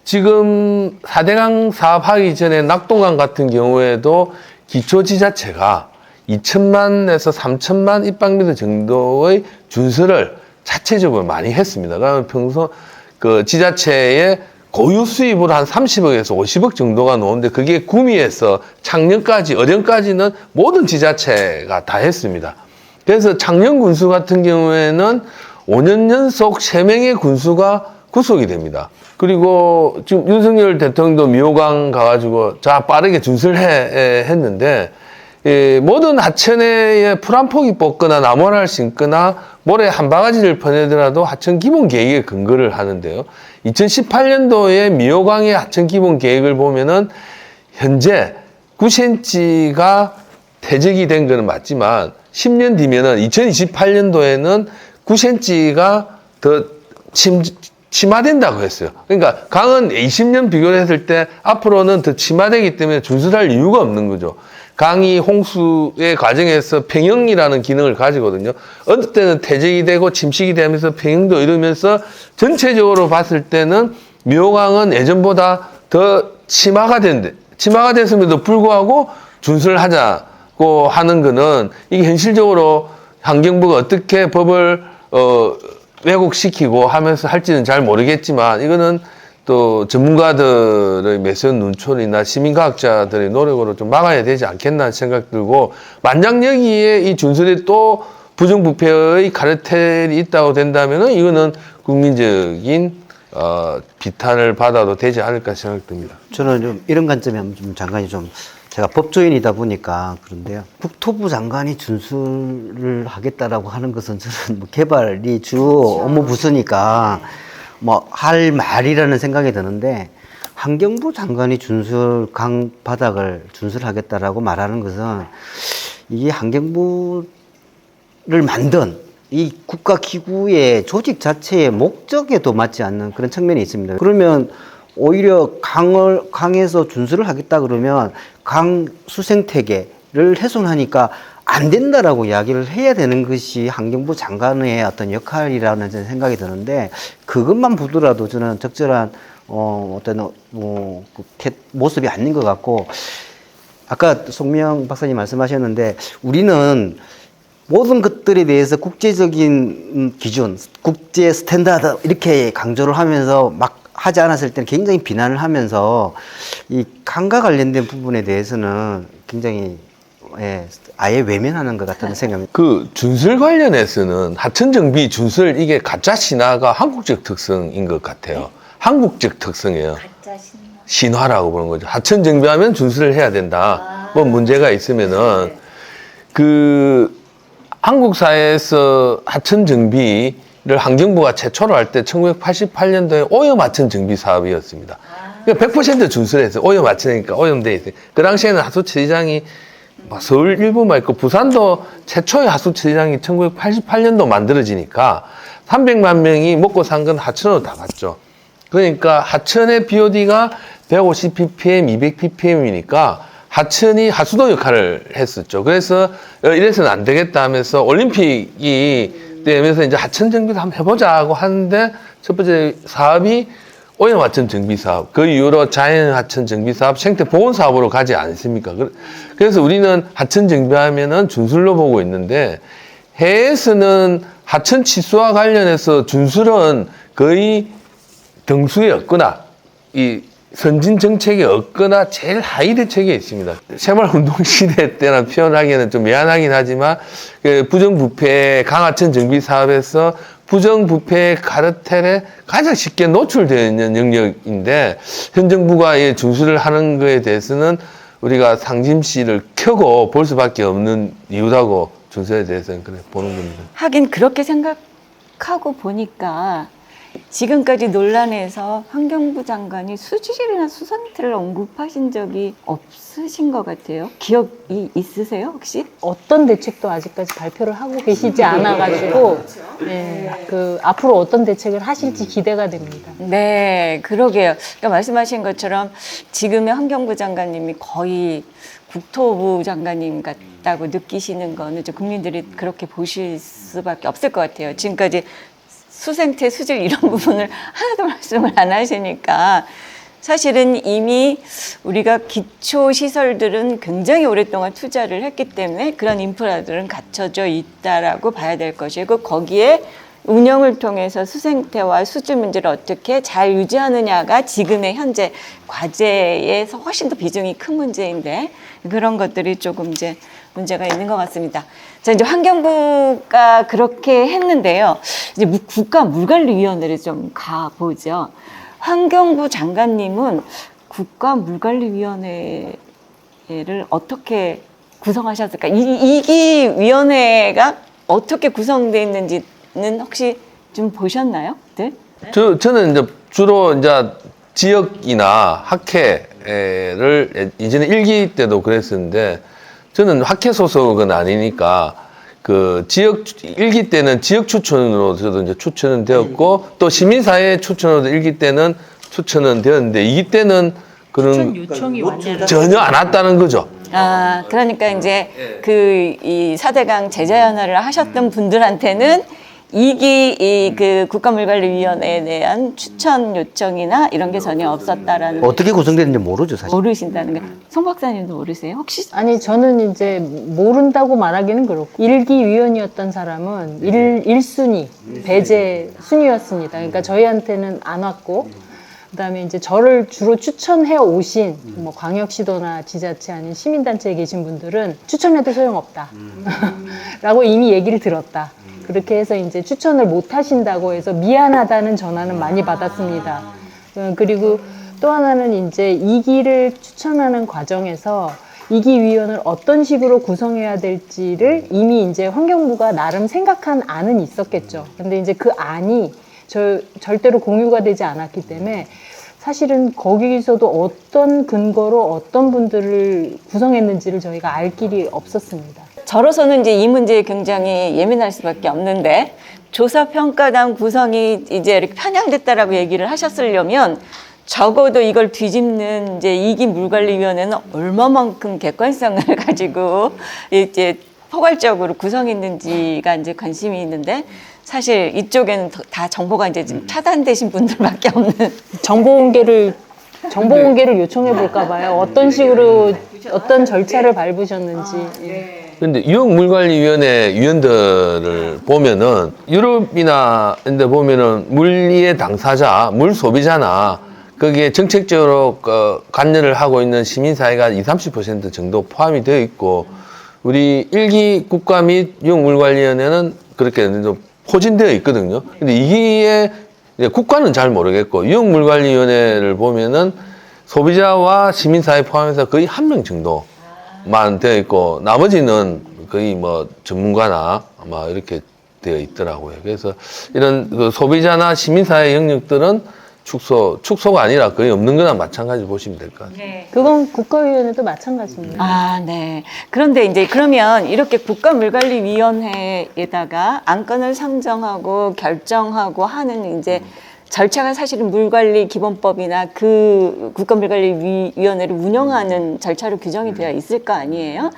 지금 4대강 사업하기 전에 낙동강 같은 경우에도 기초지자체가 2천만에서 3천만 입방미터 정도의 준수를 자체적으로 많이 했습니다. 그러면 평소 그 지자체의 고유 수입으로 한 30억에서 50억 정도가 나오는데 그게 구미에서 창녕까지, 어령까지는 모든 지자체가 다 했습니다. 그래서 창녕 군수 같은 경우에는 5년 연속 3명의 군수가 구속이 됩니다. 그리고 지금 윤석열 대통령도 미호강 가가지고 자 빠르게 준수를 했는데 모든 하천에 풀 한 포기 뽑거나 나무 하나를 심거나 모래 한 바가지를 퍼내더라도 하천 기본 계획에 근거를 하는데요. 2018년도에 미호강의 하천 기본 계획을 보면은 현재 9cm가 퇴적이 된 거는 맞지만 10년 뒤면은 2028년도에는 9cm가 더 침하된다고 했어요. 그러니까 강은 20년 비교를 했을 때 앞으로는 더 침하되기 때문에 준수할 이유가 없는 거죠. 강이 홍수의 과정에서 평형이라는 기능을 가지거든요. 어느 때는 퇴적이 되고 침식이 되면서 평형도 이루면서 전체적으로 봤을 때는 미호강은 예전보다 더 침하가 됐음에도 불구하고 준수를 하자고 하는 거는 이게 현실적으로 환경부가 어떻게 법을 왜곡시키고 하면서 할지는 잘 모르겠지만 이거는 또 전문가들의 매선 눈초리나 시민과학자들의 노력으로 좀 막아야 되지 않겠나 생각 들고 만약 여기에 이 준설에 또 부정부패의 카르텔이 있다고 된다면은 이거는 국민적인 비탄을 받아도 되지 않을까 생각됩니다. 저는 좀 이런 관점에 좀 장관이 좀 제가 법조인이다 보니까 그런데요. 국토부 장관이 준수를 하겠다라고 하는 것은 저는 뭐 개발이 주 업무 부서니까 뭐 할 말이라는 생각이 드는데 환경부 장관이 준수 강 바닥을 준수를 하겠다라고 말하는 것은 이게 환경부를 만든 이 국가기구의 조직 자체의 목적에도 맞지 않는 그런 측면이 있습니다. 그러면 오히려 강에서 준수를 하겠다 그러면 강 수생태계를 훼손하니까 안 된다라고 이야기를 해야 되는 것이 환경부 장관의 어떤 역할이라는 생각이 드는데 그것만 보더라도 저는 적절한 어떤 모습이 아닌 것 같고 아까 송미영 박사님 말씀하셨는데 우리는 모든 것들에 대해서 국제적인 기준, 국제 스탠다드 이렇게 강조를 하면서 막 하지 않았을 때는 굉장히 비난을 하면서 이 강과 관련된 부분에 대해서는 굉장히 아예 외면하는 것 같다는 생각입니다. 그 준설 관련해서는 하천정비 준설 이게 가짜 신화가 한국적 특성인 것 같아요. 한국적 특성이에요. 가짜 신화라고 보는 거죠. 하천정비하면 준설을 해야 된다. 뭐 문제가 있으면은 그 한국 사회에서 하천정비를 환경부가 최초로 할 때 1988년도에 오염 하천정비 사업이었습니다. 그러니까 100% 준설했어요. 오염 하천이니까 오염돼 있어요. 그 당시에는 하수처리장이 서울 일부만 있고 부산도 최초의 하수처리장이 1988년도 만들어지니까 300만 명이 먹고 산 건 하천으로 다 갔죠. 그러니까 하천의 BOD가 150ppm, 200ppm이니까 하천이 하수도 역할을 했었죠. 그래서 이래서는 안 되겠다 하면서 올림픽이 되면서 이제 하천 정비도 한번 해보자고 하는데 첫 번째 사업이 오염 하천 정비 사업, 그 이후로 자연 하천 정비 사업, 생태 보건 사업으로 가지 않습니까? 그래서 우리는 하천 정비하면은 준술로 보고 있는데 해외에서는 하천 치수와 관련해서 준술은 거의 등수에 없거나 이 선진 정책에 없거나 제일 하위 대책에 있습니다. 새마을운동 시대 때나 표현하기에는 좀 미안하긴 하지만 그 부정부패 강하천 정비 사업에서 부정부패 카르텔에 가장 쉽게 노출되는 영역인데 현 정부가 이 준수를 하는 거에 대해서는 우리가 상심시를 켜고 볼 수밖에 없는 이유라고 준수에 대해서는 그래 보는 겁니다. 하긴 그렇게 생각 하고 보니까 지금까지 논란에서 환경부 장관이 수질이나 수상태를 언급하신 적이 없으신 것 같아요. 기억이 있으세요, 혹시? 어떤 대책도 아직까지 발표를 하고 계시지 않아가지고 그 앞으로 어떤 대책을 하실지 기대가 됩니다. 네, 그러게요. 그러니까 말씀하신 것처럼 지금의 환경부 장관님이 거의 국토부 장관님 같다고 느끼시는 거는 좀 국민들이 그렇게 보실 수밖에 없을 것 같아요. 지금까지 수생태, 수질 이런 부분을 하나도 말씀을 안 하시니까 사실은 이미 우리가 기초 시설들은 굉장히 오랫동안 투자를 했기 때문에 그런 인프라들은 갖춰져 있다라고 봐야 될 것이고 거기에 운영을 통해서 수생태와 수질 문제를 어떻게 잘 유지하느냐가 지금의 현재 과제에서 훨씬 더 비중이 큰 문제인데 그런 것들이 조금 이제 문제가 있는 것 같습니다. 자, 이제 환경부가 그렇게 했는데요. 이제 국가물관리위원회를 좀 가보죠. 환경부 장관님은 국가물관리위원회를 어떻게 구성하셨을까? 이 위원회가 어떻게 구성되어 있는지는 혹시 좀 보셨나요? 네? 저는 이제 주로 이제 지역이나 학회를 이제는 1기 때도 그랬었는데 저는 학회 소속은 아니니까 그 지역 1기 때는 지역 추천으로 저도 이제 추천은 되었고 또 시민사회 추천으로도 1기 때는 추천은 되었는데 2기 때는 그런 요청이 왔냐는 전혀 안 왔다는 거죠. 아, 그러니까 이제 이 4대강 제자연화를 하셨던 분들한테는 그 국가물관리위원회에 대한 추천 요청이나 이런 게 전혀 없었다라는 어떻게 구성되는지 모르죠, 사실. 모르신다는 거. 송 박사님도 모르세요? 혹시? 아니 저는 이제 모른다고 말하기는 그렇고 1기 위원이었던 사람은 1순위 배제 순위였습니다. 그러니까 저희한테는 안 왔고 그다음에 이제 저를 주로 추천해 오신 뭐 광역시도나 지자체 아닌 시민단체에 계신 분들은 추천해도 소용없다 라고 이미 얘기를 들었다. 그렇게 해서 이제 추천을 못 하신다고 해서 미안하다는 전화는 많이 받았습니다. 그리고 또 하나는 이제 2기를 추천하는 과정에서 2기 위원을 어떤 식으로 구성해야 될지를 이미 이제 환경부가 나름 생각한 안은 있었겠죠. 근데 이제 그 안이 절대로 공유가 되지 않았기 때문에 사실은 거기서도 어떤 근거로 어떤 분들을 구성했는지를 저희가 알 길이 없었습니다. 저로서는 이제 이 문제에 굉장히 예민할 수밖에 없는데 조사평가단 구성이 이제 이렇게 편향됐다라고 얘기를 하셨으려면 적어도 이걸 뒤집는 이제 2기 물관리위원회는 얼마만큼 객관성을 가지고 이제 포괄적으로 구성했는지가 이제 관심이 있는데 사실 이쪽에는 다 정보가 이제 지금 차단되신 분들밖에 없는 정보 공개를 요청해 볼까 봐요. 어떤 식으로 어떤 절차를 밟으셨는지. 근데 유역물관리위원회 위원들을 보면은 유럽이나 인데 보면은 물리의 당사자, 물 소비자나 거기에 정책적으로 관여를 하고 있는 시민사회가 20-30% 정도 포함이 되어 있고 우리 1기 국가 및 유역물관리위원회는 그렇게 포진되어 있거든요. 근데 이게 국가는 잘 모르겠고 유역물관리위원회를 보면은 소비자와 시민사회 포함해서 거의 1명 정도만 되어 있고 나머지는 거의 뭐 전문가나 아마 이렇게 되어 있더라고요. 그래서 이런 그 소비자나 시민사회 영역들은 축소가 아니라 거의 없는 거나 마찬가지 보시면 될 것 같아요. 네. 그건 국가위원회도 마찬가지입니다. 아, 네. 그런데 이제 그러면 이렇게 국가물관리위원회에다가 안건을 상정하고 결정하고 하는 이제 절차가 사실은 물관리 기본법이나 그 국가물관리위원회를 운영하는 절차로 규정이 되어 있을 거 아니에요?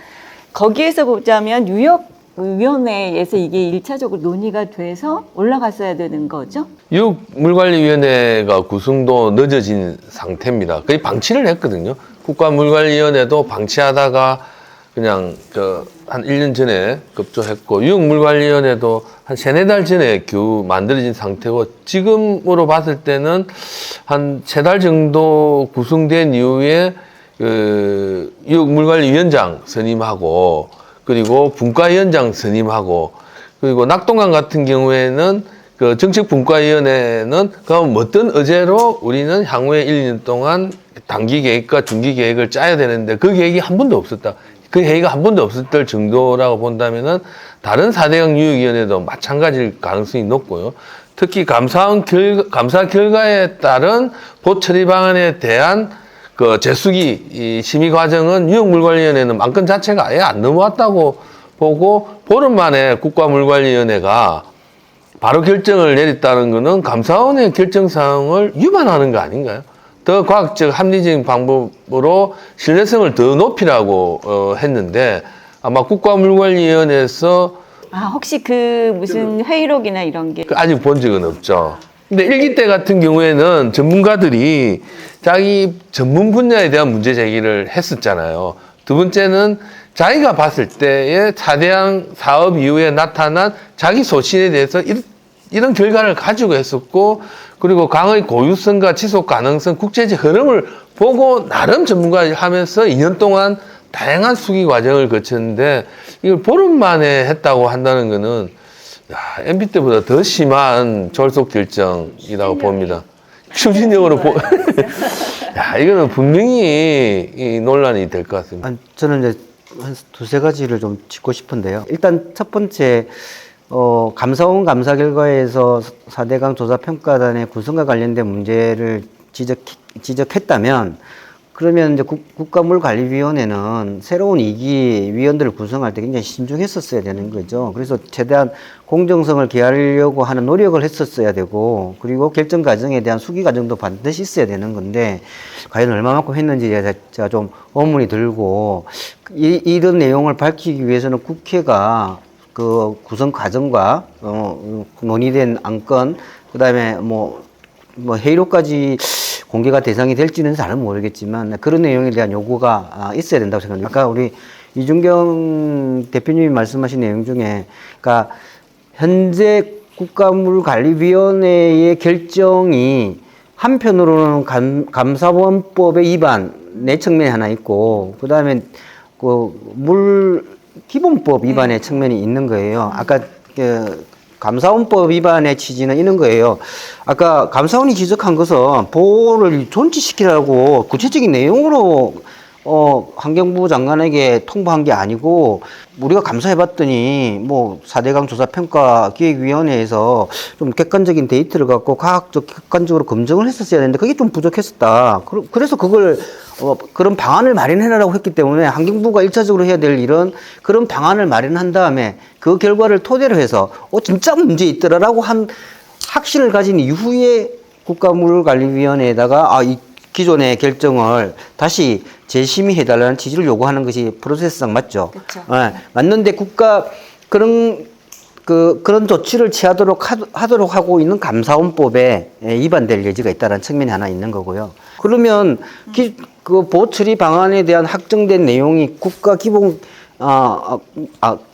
거기에서 보자면 유역위원회에서 이게 1차적으로 논의가 돼서 올라갔어야 되는 거죠? 유역물관리위원회가 구성도 늦어진 상태입니다. 거의 방치를 했거든요. 국가물관리위원회도 방치하다가 그냥 한 1년 전에 급조했고 유역물관리위원회도 한 3-4달 전에 겨우 만들어진 상태고 지금으로 봤을 때는 한 3달 정도 구성된 이후에 유역물관리위원장 선임하고 그리고 분과위원장 선임하고 그리고 낙동강 같은 경우에는 그 정책분과위원회는 그럼 어떤 의제로 우리는 향후에 1년 동안 단기 계획과 중기 계획을 짜야 되는데 그 계획이 한 번도 없었다. 그 회의가 한 번도 없었을 정도라고 본다면은 다른 4대강 유역위원회도 마찬가지일 가능성이 높고요. 특히 감사 결과에 따른 보처리 방안에 대한 그 재수기 이 심의 과정은 유역물관리위원회는 안건 자체가 아예 안 넘어왔다고 보고 보름 만에 국가물관리위원회가 바로 결정을 내렸다는 것은 감사원의 결정사항을 위반하는 거 아닌가요? 더 과학적 합리적인 방법으로 신뢰성을 더 높이라고 했는데 아마 국가물관리위원회에서 혹시 그 무슨 회의록이나 이런 게 아직 본 적은 없죠. 근데 일기 때 같은 경우에는 전문가들이 자기 전문 분야에 대한 문제 제기를 했었잖아요. 두 번째는 자기가 봤을 때의 차대항 사업 이후에 나타난 자기 소신에 대해서 이런 결과를 가지고 했었고, 그리고 강의 고유성과 지속 가능성, 국제적 흐름을 보고 나름 전문가 하면서 2년 동안 다양한 수기 과정을 거쳤는데 이걸 보름 만에 했다고 한다는 거는 MB 때보다 더 심한 졸속 결정이라고 봅니다. 추진력으로 이거는 분명히 이 논란이 될 것 같습니다. 저는 이제 한 두세 가지를 좀 짚고 싶은데요. 일단 첫 번째, 감사원 감사 결과에서 4대강 조사평가단의 구성과 관련된 문제를 지적했다면, 그러면 이제 국가물관리위원회는 새로운 2기 위원들을 구성할 때 굉장히 신중했었어야 되는 거죠. 그래서 최대한 공정성을 기하려고 하는 노력을 했었어야 되고, 그리고 결정 과정에 대한 수기 과정도 반드시 있어야 되는 건데, 과연 얼마만큼 했는지 제가 좀 의문이 들고, 이런 내용을 밝히기 위해서는 국회가 그 구성 과정과, 논의된 안건, 그 다음에 뭐 회의록까지 공개가 대상이 될지는 잘은 모르겠지만 그런 내용에 대한 요구가 있어야 된다고 생각합니다. 아까 우리 이준경 대표님이 말씀하신 내용 중에, 그러니까 현재 국가물관리위원회의 결정이 한편으로는 감사원법의 위반의 측면이 하나 있고, 그 다음에 그 물기본법 위반의 측면이 있는 거예요. 아까 감사원법 위반의 취지는 이런 거예요. 아까 감사원이 지적한 것은 보호를 존치시키라고 구체적인 내용으로 환경부 장관에게 통보한 게 아니고, 우리가 감사해봤더니 뭐 4대강 조사평가 기획위원회에서 좀 객관적인 데이터를 갖고 과학적 객관적으로 검증을 했었어야 되는데 그게 좀 부족했었다. 그래서 그걸 그런 방안을 마련해라라고 했기 때문에 환경부가 1차적으로 해야 될 일은 그런 방안을 마련한 다음에 그 결과를 토대로 해서 진짜 문제 있더라라고 한 확신을 가진 이후에 국가물관리위원회에다가 이 기존의 결정을 다시 재심의해달라는 취지를 요구하는 것이 프로세스상 맞죠? 그렇죠. 맞는데 그런 조치를 하도록 하고 있는 감사원법에 위반될 여지가 있다는 측면이 하나 있는 거고요. 그러면 그 보처리 방안에 대한 확정된 내용이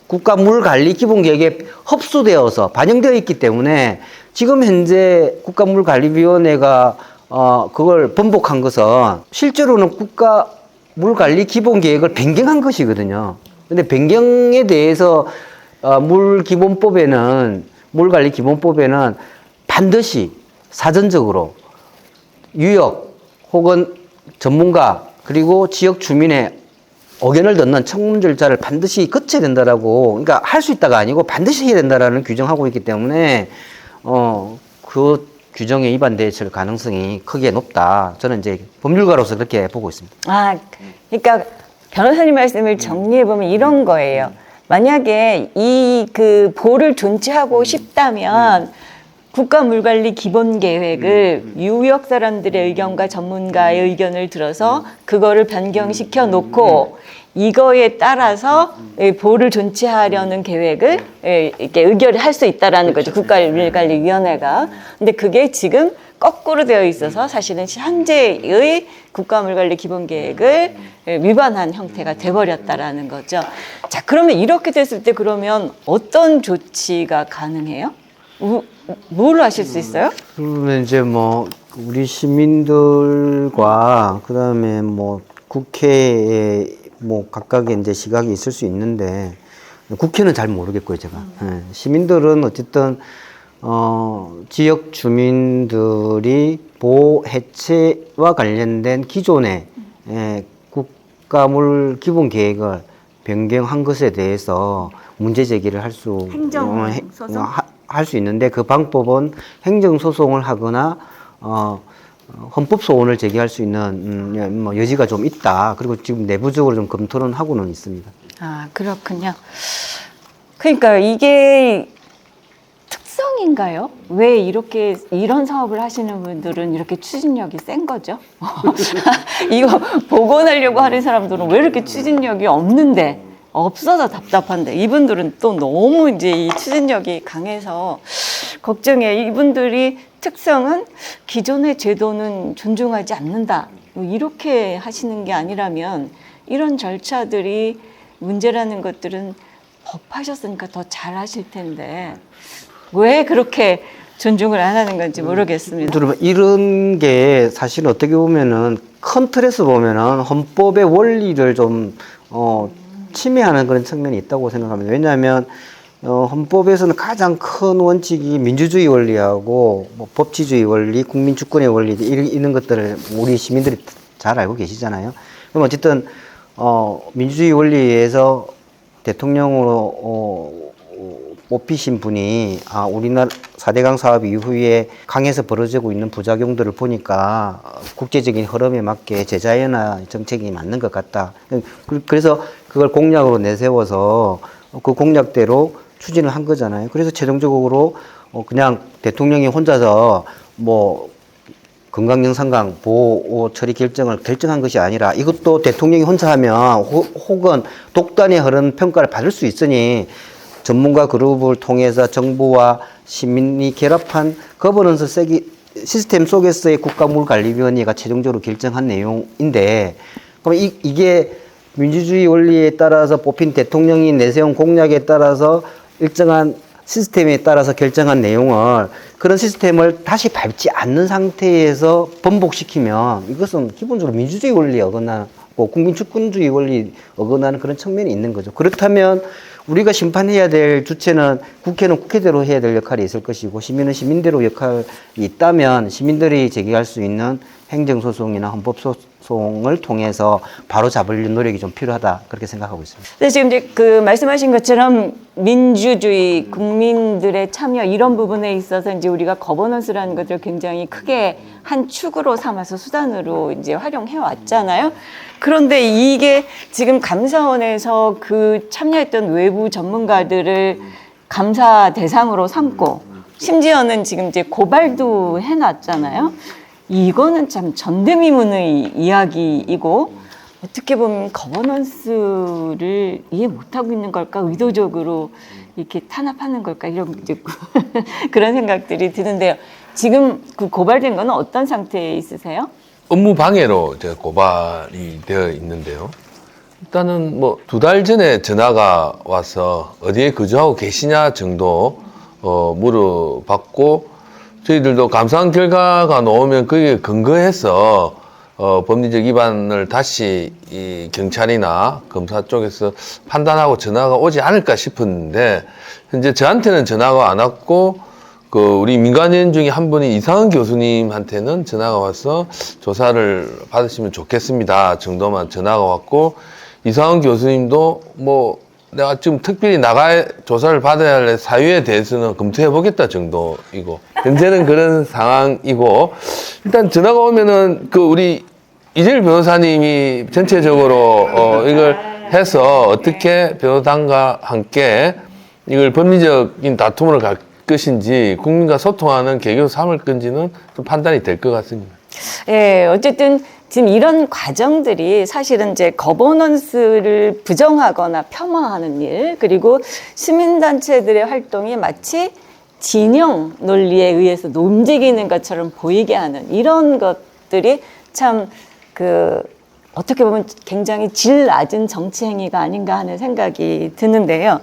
국가물관리 기본계획에 흡수되어서 반영되어 있기 때문에 지금 현재 국가물관리위원회가 그걸 번복한 것은 실제로는 국가물관리 기본계획을 변경한 것이거든요. 근데 변경에 대해서 물관리 기본법에는 반드시 사전적으로 유역 혹은 전문가 그리고 지역 주민의 의견을 듣는 청문 절차를 반드시 거쳐야 된다라고, 그러니까 할 수 있다가 아니고 반드시 해야 된다라는 규정하고 있기 때문에 그 규정에 위반될 가능성이 크게 높다. 저는 이제 법률가로서 그렇게 보고 있습니다. 그러니까 변호사님 말씀을 정리해 보면 이런 거예요. 만약에 그 보를 존치하고 싶다면 국가물관리 기본계획을 유역 사람들의 의견과 전문가의 의견을 들어서 그거를 변경시켜 놓고 이거에 따라서 보를 존치하려는 계획을 이렇게 의결을 할 수 있다라는 거죠. 국가물관리위원회가. 근데 그게 지금 거꾸로 되어 있어서 사실은 현재의 국가물관리 기본계획을 위반한 형태가 돼버렸다라는 거죠. 자, 그러면 이렇게 됐을 때 그러면 어떤 조치가 가능해요? 뭘 하실 수 있어요? 그러면 이제 우리 시민들과 그다음에 국회에 각각의 이제 시각이 있을 수 있는데, 국회는 잘 모르겠고요, 제가. 시민들은 어쨌든 지역 주민들이 보호 해체와 관련된 기존의 국가물 기본 계획을 변경한 것에 대해서 문제 제기를 할 수 행정소송? 할 수 있는데 그 방법은 행정소송을 하거나 헌법 소원을 제기할 수 있는 뭐 여지가 좀 있다. 그리고 지금 내부적으로 좀 검토는 하고는 있습니다. 아, 그렇군요. 그러니까 이게 특성인가요? 왜 이렇게 이런 사업을 하시는 분들은 이렇게 추진력이 센 거죠? 이거 복원하려고 하는 사람들은 왜 이렇게 추진력이 없는데, 없어서 답답한데, 이분들은 또 너무 이제 이 추진력이 강해서 걱정해요. 이분들이 특성은 기존의 제도는 존중하지 않는다, 뭐 이렇게 하시는 게 아니라면 이런 절차들이 문제라는 것들은 법하셨으니까 더 잘 하실 텐데 왜 그렇게 존중을 안 하는 건지 모르겠습니다. 여러분, 이런 게 사실 어떻게 보면은 큰 틀에서 보면은 헌법의 원리를 좀 침해하는 그런 측면이 있다고 생각합니다. 왜냐하면 헌법에서는 가장 큰 원칙이 민주주의 원리하고 뭐 법치주의 원리, 국민 주권의 원리 이런 것들을 우리 시민들이 잘 알고 계시잖아요. 그럼 어쨌든 민주주의 원리에서 대통령으로 뽑히신 분이 우리나라 4대강 사업 이후에 강에서 벌어지고 있는 부작용들을 보니까 국제적인 흐름에 맞게 제자연화 정책이 맞는 것 같다. 그래서 그걸 공약으로 내세워서 그 공약대로 추진을 한 거잖아요. 그래서 최종적으로 그냥 대통령이 혼자서 뭐 금강영산강 보호 처리 결정을 결정한 것이 아니라 이것도 대통령이 혼자 하면 혹은 독단의 흐른 평가를 받을 수 있으니 전문가 그룹을 통해서 정부와 시민이 결합한 거버넌스 시스템 속에서의 국가물관리위원회가 최종적으로 결정한 내용인데, 그럼 이게 민주주의 원리에 따라서 뽑힌 대통령이 내세운 공약에 따라서 일정한 시스템에 따라서 결정한 내용을 그런 시스템을 다시 밟지 않는 상태에서 번복시키면 이것은 기본적으로 민주주의 원리에 어긋나고 국민주권주의 원리에 어긋나는 그런 측면이 있는 거죠. 그렇다면 우리가 심판해야 될 주체는 국회는 국회대로 해야 될 역할이 있을 것이고 시민은 시민대로 역할이 있다면 시민들이 제기할 수 있는 행정소송이나 헌법소송을 통해서 바로 잡을 노력이 좀 필요하다 그렇게 생각하고 있습니다. 근데 지금 이제 그 말씀하신 것처럼 민주주의, 국민들의 참여 이런 부분에 있어서 이제 우리가 거버넌스라는 것을 굉장히 크게 한 축으로 삼아서 수단으로 이제 활용해 왔잖아요. 그런데 이게 지금 감사원에서 그 참여했던 외부 전문가들을 감사 대상으로 삼고 심지어는 지금 이제 고발도 해놨잖아요. 이거는 참 전대미문의 이야기이고 어떻게 보면 거버넌스를 이해 못하고 있는 걸까, 의도적으로 이렇게 탄압하는 걸까, 이런 이제 그런 생각들이 드는데요. 지금 그 고발된 거는 어떤 상태에 있으세요? 업무 방해로 이제 고발이 되어 있는데요. 일단은 뭐 2달 전에 전화가 와서 어디에 거주하고 계시냐 정도 물어봤고, 저희들도 감사한 결과가 나오면 거기에 근거해서 법리적 위반을 다시 이 경찰이나 검사 쪽에서 판단하고 전화가 오지 않을까 싶었는데, 현재 저한테는 전화가 안 왔고 우리 민간인 중에 한 분이 이상은 교수님한테는 전화가 와서 조사를 받으시면 좋겠습니다 정도만 전화가 왔고, 이상은 교수님도 뭐 내가 지금 특별히 조사를 받아야 할 사유에 대해서는 검토해 보겠다 정도이고, 현재는 그런 상황이고, 일단 전화가 오면은 우리 이재일 변호사님이 전체적으로 이걸 해서 어떻게 변호단과 함께 이걸 법리적인 다툼으로 갈 것인지 국민과 소통하는 계기로 삼을 건지는 좀 판단이 될 것 같습니다. 예, 어쨌든 지금 이런 과정들이 사실은 이제 거버넌스를 부정하거나 폄하하는 일, 그리고 시민단체들의 활동이 마치 진영 논리에 의해서 움직이는 것처럼 보이게 하는 이런 것들이 참 어떻게 보면 굉장히 질 낮은 정치 행위가 아닌가 하는 생각이 드는데요.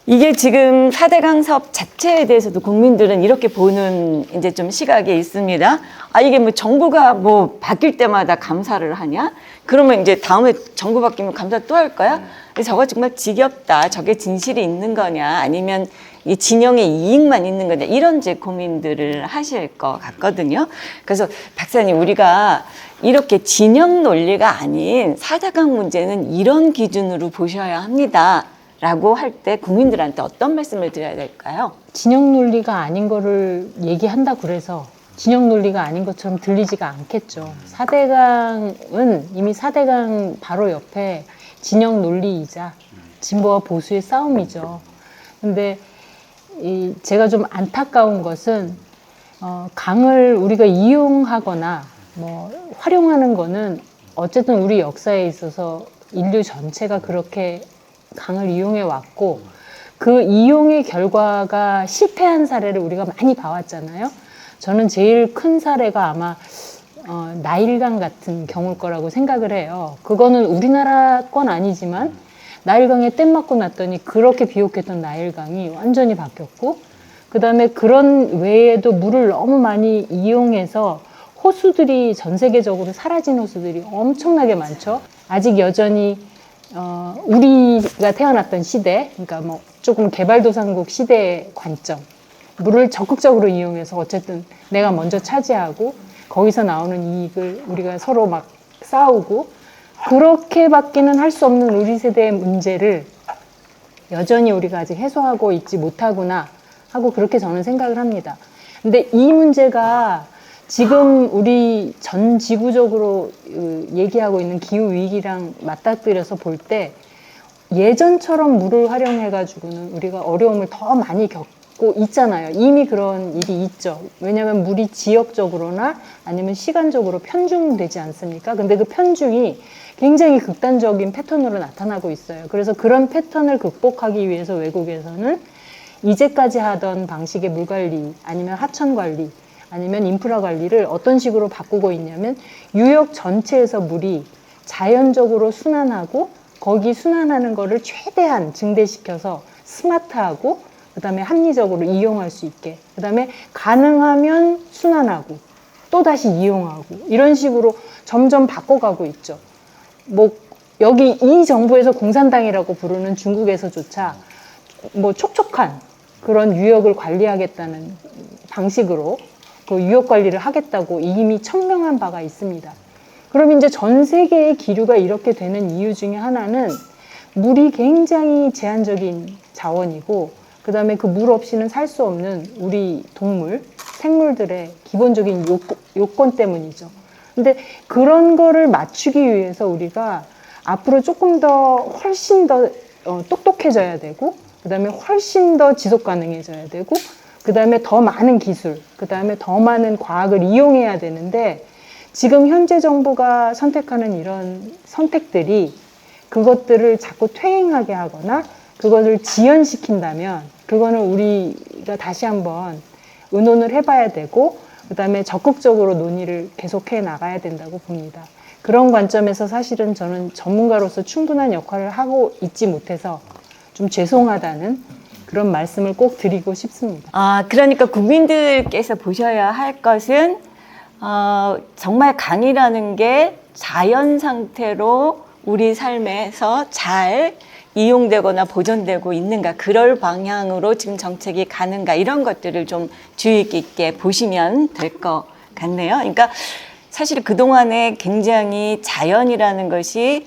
이게 지금 4대강 사업 자체에 대해서도 국민들은 이렇게 보는 이제 좀 시각이 있습니다. 이게 뭐 정부가 뭐 바뀔 때마다 감사를 하냐? 그러면 이제 다음에 정부 바뀌면 감사 또 할 거야? 저거 정말 지겹다. 저게 진실이 있는 거냐? 아니면 이 진영의 이익만 있는 거냐 이런 이제 고민들을 하실 것 같거든요. 그래서 박사님 우리가 이렇게 진영 논리가 아닌 4대강 문제는 이런 기준으로 보셔야 합니다. 라고 할 때 국민들한테 어떤 말씀을 드려야 될까요? 진영 논리가 아닌 거를 얘기한다 그래서 진영 논리가 아닌 것처럼 들리지가 않겠죠. 4대강은 이미 4대강 바로 옆에 진영 논리이자 진보와 보수의 싸움이죠. 근데 제가 좀 안타까운 것은 강을 우리가 이용하거나 뭐 활용하는 거는 어쨌든 우리 역사에 있어서 인류 전체가 그렇게 강을 이용해 왔고 그 이용의 결과가 실패한 사례를 우리가 많이 봐왔잖아요. 저는 제일 큰 사례가 아마 나일강 같은 경우일 거라고 생각을 해요. 그거는 우리나라 건 아니지만 나일강에 댐 맞고 났더니 그렇게 비옥했던 나일강이 완전히 바뀌었고 그 다음에 그런 외에도 물을 너무 많이 이용해서 호수들이 전 세계적으로 사라진 호수들이 엄청나게 많죠. 아직 여전히 우리가 태어났던 시대, 그러니까 뭐 조금 개발도상국 시대의 관점, 물을 적극적으로 이용해서 어쨌든 내가 먼저 차지하고 거기서 나오는 이익을 우리가 서로 막 싸우고 그렇게밖에는 할 수 없는 우리 세대의 문제를 여전히 우리가 아직 해소하고 있지 못하구나 하고 그렇게 저는 생각을 합니다. 근데 이 문제가 지금 우리 전 지구적으로 얘기하고 있는 기후위기랑 맞닥뜨려서 볼 때 예전처럼 물을 활용해가지고는 우리가 어려움을 더 많이 겪고 있잖아요. 이미 그런 일이 있죠. 왜냐하면 물이 지역적으로나 아니면 시간적으로 편중되지 않습니까? 근데 그 편중이 굉장히 극단적인 패턴으로 나타나고 있어요. 그래서 그런 패턴을 극복하기 위해서 외국에서는 이제까지 하던 방식의 물관리 아니면 하천관리 아니면 인프라 관리를 어떤 식으로 바꾸고 있냐면 유역 전체에서 물이 자연적으로 순환하고 거기 순환하는 거를 최대한 증대시켜서 스마트하고 그 다음에 합리적으로 이용할 수 있게 그 다음에 가능하면 순환하고 또다시 이용하고 이런 식으로 점점 바꿔가고 있죠. 뭐 여기 이 정부에서 공산당이라고 부르는 중국에서조차 뭐 촉촉한 그런 유역을 관리하겠다는 방식으로 그 유역 관리를 하겠다고 이미 천명한 바가 있습니다. 그럼 이제 전 세계의 기류가 이렇게 되는 이유 중에 하나는 물이 굉장히 제한적인 자원이고 그 다음에 그 물 없이는 살 수 없는 우리 동물, 생물들의 기본적인 요건 때문이죠. 근데 그런 거를 맞추기 위해서 우리가 앞으로 조금 더 훨씬 더 똑똑해져야 되고 그 다음에 훨씬 더 지속 가능해져야 되고 그 다음에 더 많은 기술, 그 다음에 더 많은 과학을 이용해야 되는데 지금 현재 정부가 선택하는 이런 선택들이 그것들을 자꾸 퇴행하게 하거나 그것을 지연시킨다면 그거는 우리가 다시 한번 의논을 해봐야 되고 그 다음에 적극적으로 논의를 계속해 나가야 된다고 봅니다. 그런 관점에서 사실은 저는 전문가로서 충분한 역할을 하고 있지 못해서 좀 죄송하다는 그런 말씀을 꼭 드리고 싶습니다. 그러니까 국민들께서 보셔야 할 것은 정말 강이라는 게 자연 상태로 우리 삶에서 잘 이용되거나 보존되고 있는가 그럴 방향으로 지금 정책이 가는가 이런 것들을 좀 주의 깊게 보시면 될 것 같네요. 그러니까 사실 그동안에 굉장히 자연이라는 것이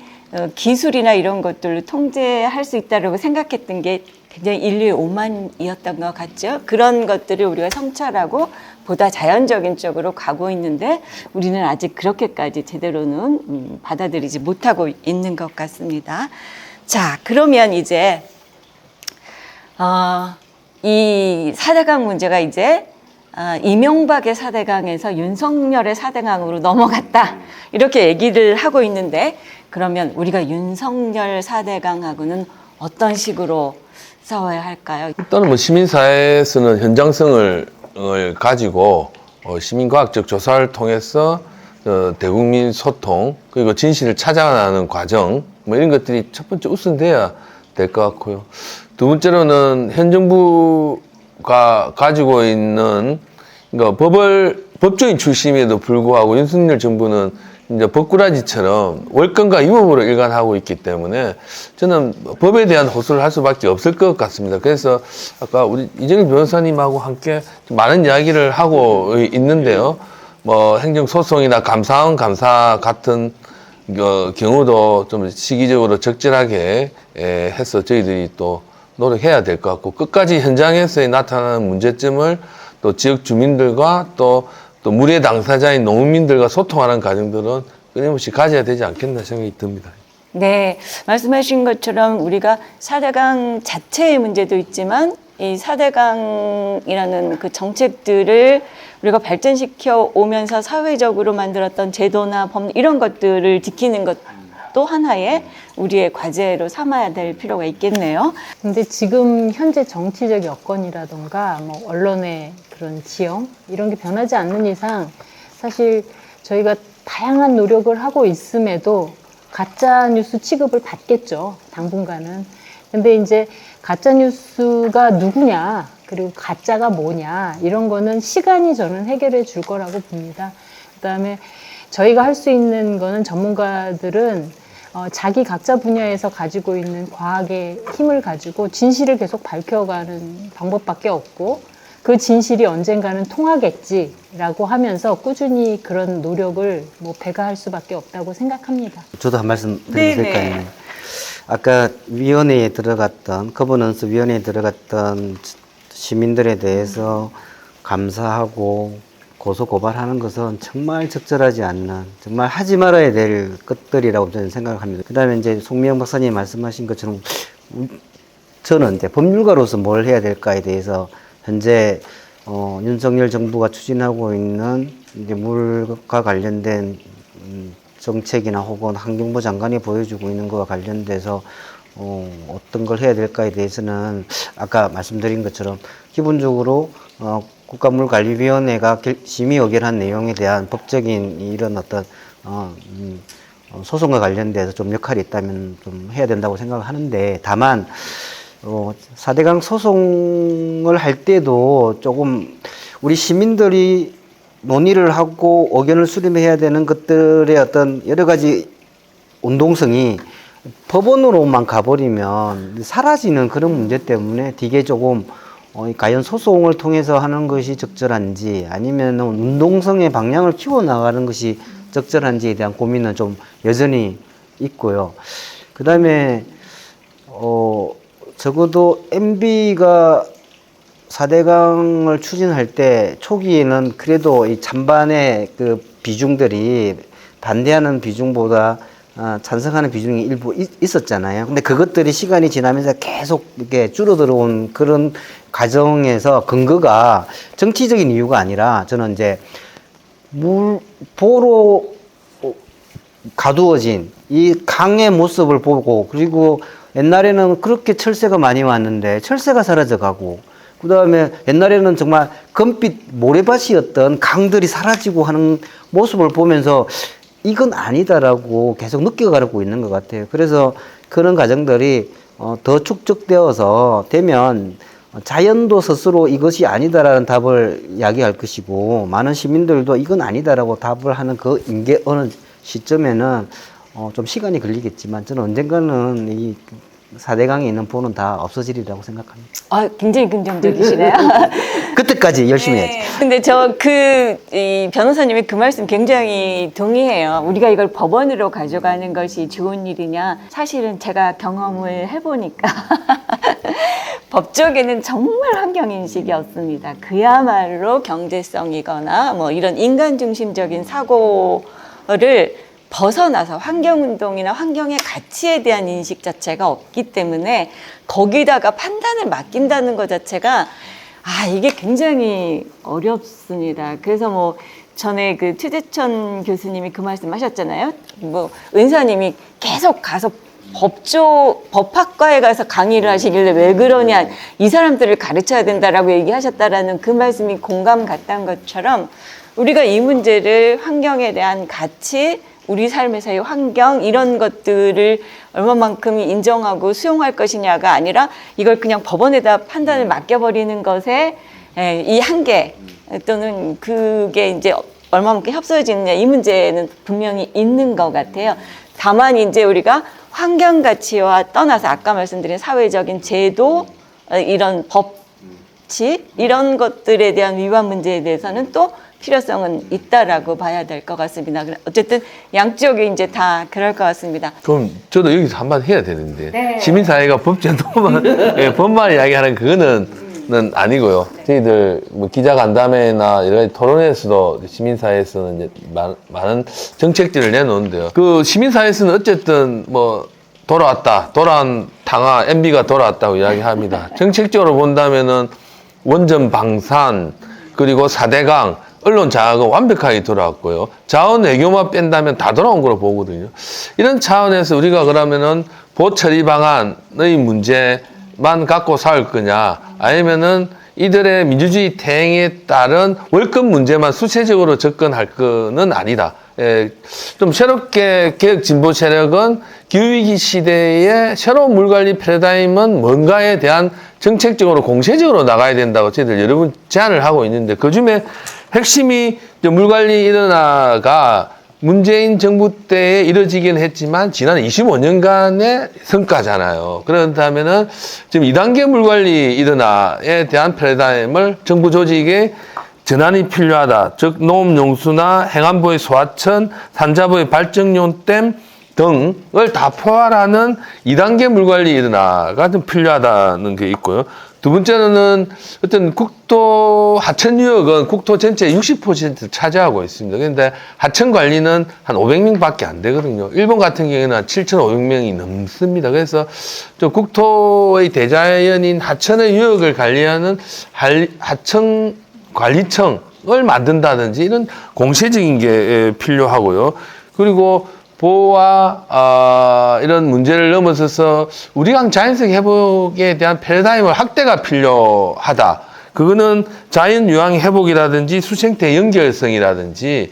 기술이나 이런 것들을 통제할 수 있다고 생각했던 게 굉장히 인류의 오만이었던 것 같죠. 그런 것들을 우리가 성찰하고 보다 자연적인 쪽으로 가고 있는데 우리는 아직 그렇게까지 제대로는 받아들이지 못하고 있는 것 같습니다. 자, 그러면 이제 이 4대강 문제가 이제 이명박의 4대강에서 윤석열의 4대강으로 넘어갔다 이렇게 얘기를 하고 있는데 그러면 우리가 윤석열 4대강하고는 어떤 식으로 싸워야 할까요? 일단은 뭐 시민사회에서는 현장성을 가지고 시민과학적 조사를 통해서 대국민 소통 그리고 진실을 찾아가는 과정 뭐 이런 것들이 첫 번째 우선돼야 될 것 같고요. 두 번째로는 현 정부가 가지고 있는 그러니까 법적인 출신임에도 불구하고 윤석열 정부는 이제 법꾸라지처럼 월권과 위법으로 일관하고 있기 때문에 저는 법에 대한 호소를 할 수밖에 없을 것 같습니다. 그래서 아까 우리 이정일 변호사님하고 함께 좀 많은 이야기를 하고 있는데요. 뭐 행정소송이나 감사원 감사 같은 경우도 좀 시기적으로 적절하게 해서 저희들이 또 노력해야 될 것 같고, 끝까지 현장에서 나타나는 문제점을 또 지역 주민들과 또 물의 당사자인 농민들과 소통하는 과정들은 끊임없이 가져야 되지 않겠나 생각이 듭니다. 네, 말씀하신 것처럼 우리가 4대강 자체의 문제도 있지만 이 4대강이라는 그 정책들을 우리가 발전시켜 오면서 사회적으로 만들었던 제도나 법 이런 것들을 지키는 것도 하나의 우리의 과제로 삼아야 될 필요가 있겠네요. 근데 지금 현재 정치적 여건이라던가 뭐 언론의 그런 지형 이런 게 변하지 않는 이상 사실 저희가 다양한 노력을 하고 있음에도 가짜 뉴스 취급을 받겠죠, 당분간은. 근데 이제 가짜 뉴스가 누구냐, 그리고 가짜가 뭐냐, 이런 거는 시간이 저는 해결해 줄 거라고 봅니다. 그다음에 저희가 할 수 있는 거는 전문가들은 자기 각자 분야에서 가지고 있는 과학의 힘을 가지고 진실을 계속 밝혀가는 방법밖에 없고, 그 진실이 언젠가는 통하겠지라고 하면서 꾸준히 그런 노력을 뭐 배가할 수밖에 없다고 생각합니다. 저도 한 말씀 드려도 네네. 될까요? 아까 위원회에 들어갔던, 거버넌스 위원회에 들어갔던 시민들에 대해서 감사하고 고소 고발하는 것은 정말 적절하지 않는, 정말 하지 말아야 될 것들이라고 저는 생각합니다. 그 다음에 이제 송미영 박사님이 말씀하신 것처럼 저는 이제 법률가로서 뭘 해야 될까에 대해서 현재 윤석열 정부가 추진하고 있는 이제 물과 관련된 정책이나 혹은 환경부 장관이 보여주고 있는 것과 관련돼서 어떤 걸 해야 될까에 대해서는 아까 말씀드린 것처럼 기본적으로 국가물관리위원회가 심의 의결한 내용에 대한 법적인 이런 어떤 소송과 관련돼서 좀 역할이 있다면 좀 해야 된다고 생각을 하는데, 다만 4대강 소송을 할 때도 조금 우리 시민들이 논의를 하고 의견을 수렴해야 되는 것들의 어떤 여러 가지 운동성이 법원으로만 가버리면 사라지는 그런 문제 때문에 되게 조금 과연 소송을 통해서 하는 것이 적절한지 아니면 운동성의 방향을 키워나가는 것이 적절한지에 대한 고민은 좀 여전히 있고요. 그 다음에 적어도 MB가 4대강을 추진할 때 초기에는 그래도 이 찬반의 그 비중들이 반대하는 비중보다 찬성하는 비중이 일부 있었잖아요. 근데 그것들이 시간이 지나면서 계속 이렇게 줄어들어온 그런 과정에서 근거가 정치적인 이유가 아니라 저는 이제 보로 가두어진 이 강의 모습을 보고, 그리고 옛날에는 그렇게 철새가 많이 왔는데 철새가 사라져가고, 그 다음에 옛날에는 정말 금빛 모래밭이었던 강들이 사라지고 하는 모습을 보면서 이건 아니다라고 계속 느껴가고 있는 것 같아요. 그래서 그런 과정들이 더 축적되어서 되면 자연도 스스로 이것이 아니다라는 답을 이야기할 것이고, 많은 시민들도 이건 아니다라고 답을 하는 그 인계 어느 시점에는 좀 시간이 걸리겠지만 저는 언젠가는 이 4대강에 있는 보는 다 없어지리라고 생각합니다. 굉장히 긍정적이시네요. 그때까지 열심히 네. 해야지. 근데 이 변호사님의 그 말씀 굉장히 동의해요. 우리가 이걸 법원으로 가져가는 것이 좋은 일이냐. 사실은 제가 경험을 해보니까 법조계는 정말 환경인식이 없습니다. 그야말로 경제성이거나 뭐 이런 인간 중심적인 사고를 벗어나서 환경운동이나 환경의 가치에 대한 인식 자체가 없기 때문에 거기다가 판단을 맡긴다는 것 자체가 이게 굉장히 어렵습니다. 그래서 뭐 전에 그 최재천 교수님이 그 말씀 하셨잖아요. 뭐 은사님이 계속 가서 법학과에 가서 강의를 하시길래 왜 그러냐, 이 사람들을 가르쳐야 된다라고 얘기하셨다라는 그 말씀이 공감 갔던 것처럼 우리가 이 문제를 환경에 대한 가치, 우리 삶에서의 환경 이런 것들을 얼마만큼 인정하고 수용할 것이냐가 아니라 이걸 그냥 법원에다 판단을 맡겨버리는 것에 이 한계 또는 그게 이제 얼마만큼 협소해지느냐 이 문제는 분명히 있는 것 같아요. 다만 이제 우리가 환경 가치와 떠나서 아까 말씀드린 사회적인 제도 이런 법칙 이런 것들에 대한 위반 문제에 대해서는 또 필요성은 있다라고 봐야 될 것 같습니다. 어쨌든 양쪽이 이제 다 그럴 것 같습니다. 그럼 저도 여기서 한마디 해야 되는데 네. 시민사회가 법제도만 예, 법만 이야기하는 그거는 아니고요. 저희들 뭐 기자간담회나 여러 가지 토론회에서도 시민사회에서는 이제 많은 정책들을 내놓는데요. 그 시민사회에서는 어쨌든 뭐 돌아온 당화 MB가 돌아왔다고 이야기합니다. 정책적으로 본다면은 원전 방산 그리고 4대강 언론 자아가 완벽하게 돌아왔고요. 자원 외교만 뺀다면 다 돌아온 거로 보거든요. 이런 차원에서 우리가 그러면은 보처리 방안의 문제만 갖고 살 거냐, 아니면은 이들의 민주주의 대행에 따른 월급 문제만 수세적으로 접근할 거는 아니다. 좀 새롭게 개혁 진보 세력은 기후위기 시대의 새로운 물관리 패러다임은 뭔가에 대한 정책적으로 공세적으로 나가야 된다고 저희들 여러 번 제안을 하고 있는데, 그 중에 핵심이 물관리 일어나가 문재인 정부 때에 이뤄지긴 했지만 지난 25년간의 성과잖아요. 그렇다면은 지금 2단계 물관리 일어나에 대한 패러다임을 정부 조직에 전환이 필요하다. 즉 농업용수나 행안부의 소하천, 산자부의 발전용 댐 등을 다 포괄하는 2단계 물관리 일어나가 좀 필요하다는 게 있고요. 두 번째는 어떤 국토 하천 유역은 국토 전체의 60% 차지하고 있습니다. 그런데 하천 관리는 한 500명밖에 안 되거든요. 일본 같은 경우에는 한 7,500명이 넘습니다. 그래서 좀 국토의 대자연인 하천의 유역을 관리하는 하천 관리청을 만든다든지 이런 공세적인 게 필요하고요. 그리고 보호와 이런 문제를 넘어서서 우리강 자연적 회복에 대한 패러다임을 확대가 필요하다. 그거는 자연 유황 회복이라든지 수생태 연결성이라든지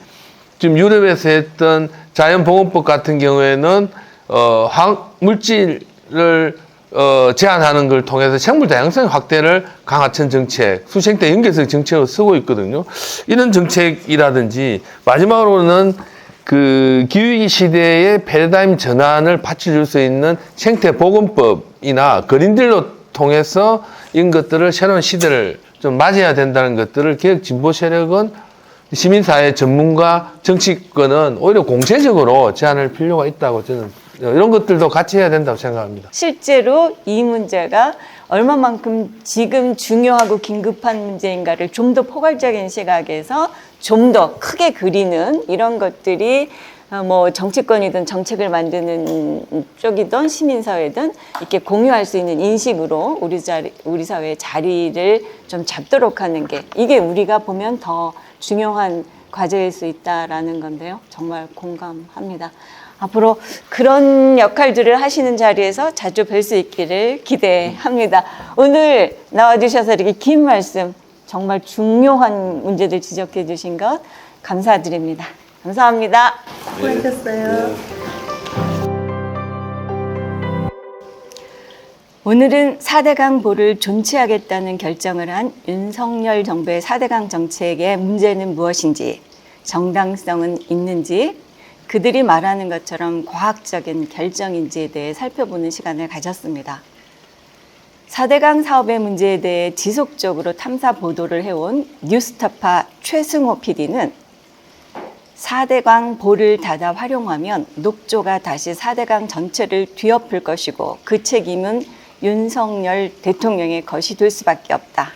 지금 유럽에서 했던 자연보건법 같은 경우에는 물질을 제한하는 걸 통해서 생물 다양성 확대를 강하천 정책, 수생태 연결성 정책으로 쓰고 있거든요. 이런 정책이라든지 마지막으로는 그 기후위기 시대의 패러다임 전환을 받쳐줄 수 있는 생태보건법이나 그린딜로 통해서 이런 것들을 새로운 시대를 좀 맞이해야 된다는 것들을 개혁 진보 세력은 시민사회 전문가 정치권은 오히려 공세적으로 제안할 필요가 있다고 저는 이런 것들도 같이 해야 된다고 생각합니다. 실제로 이 문제가 얼마만큼 지금 중요하고 긴급한 문제인가를 좀 더 포괄적인 시각에서 좀 더 크게 그리는 이런 것들이 뭐 정치권이든 정책을 만드는 쪽이든 시민사회든 이렇게 공유할 수 있는 인식으로 우리 사회의 자리를 좀 잡도록 하는 게 이게 우리가 보면 더 중요한 과제일 수 있다라는 건데요. 정말 공감합니다. 앞으로 그런 역할들을 하시는 자리에서 자주 뵐 수 있기를 기대합니다. 오늘 나와주셔서 이렇게 긴 말씀, 정말 중요한 문제들 지적해 주신 것 감사드립니다. 감사합니다. 수고하셨어요. 오늘은 4대강 보를 존치하겠다는 결정을 한 윤석열 정부의 4대강 정책의 문제는 무엇인지, 정당성은 있는지, 그들이 말하는 것처럼 과학적인 결정인지에 대해 살펴보는 시간을 가졌습니다. 4대강 사업의 문제에 대해 지속적으로 탐사 보도를 해온 뉴스타파 최승호 PD는 4대강 보를 닫아 활용하면 녹조가 다시 4대강 전체를 뒤엎을 것이고 그 책임은 윤석열 대통령의 것이 될 수밖에 없다.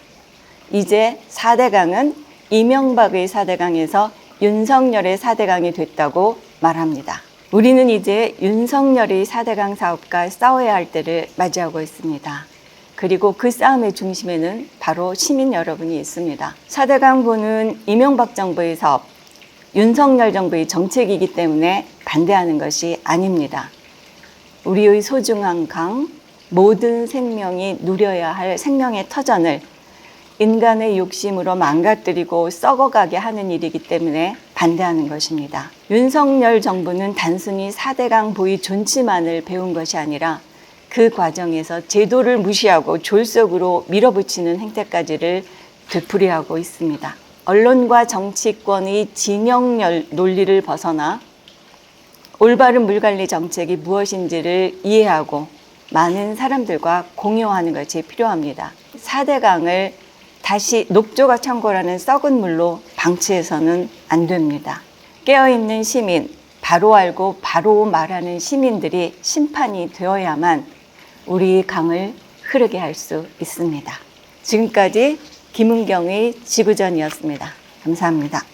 이제 4대강은 이명박의 4대강에서 윤석열의 4대강이 됐다고 말합니다. 우리는 이제 윤석열의 4대강 사업과 싸워야 할 때를 맞이하고 있습니다. 그리고 그 싸움의 중심에는 바로 시민 여러분이 있습니다. 4대강 보는 이명박 정부의 사업, 윤석열 정부의 정책이기 때문에 반대하는 것이 아닙니다. 우리의 소중한 강, 모든 생명이 누려야 할 생명의 터전을 인간의 욕심으로 망가뜨리고 썩어가게 하는 일이기 때문에 반대하는 것입니다. 윤석열 정부는 단순히 4대강 보위 존치만을 배운 것이 아니라 그 과정에서 제도를 무시하고 졸속으로 밀어붙이는 행태까지를 되풀이하고 있습니다. 언론과 정치권의 진영 논리를 벗어나 올바른 물관리 정책이 무엇인지를 이해하고 많은 사람들과 공유하는 것이 필요합니다. 4대강을 다시 녹조가 창고라는 썩은 물로 방치해서는 안 됩니다. 깨어있는 시민, 바로 알고 바로 말하는 시민들이 심판이 되어야만 우리 강을 흐르게 할 수 있습니다. 지금까지 김은경의 지구전이었습니다. 감사합니다.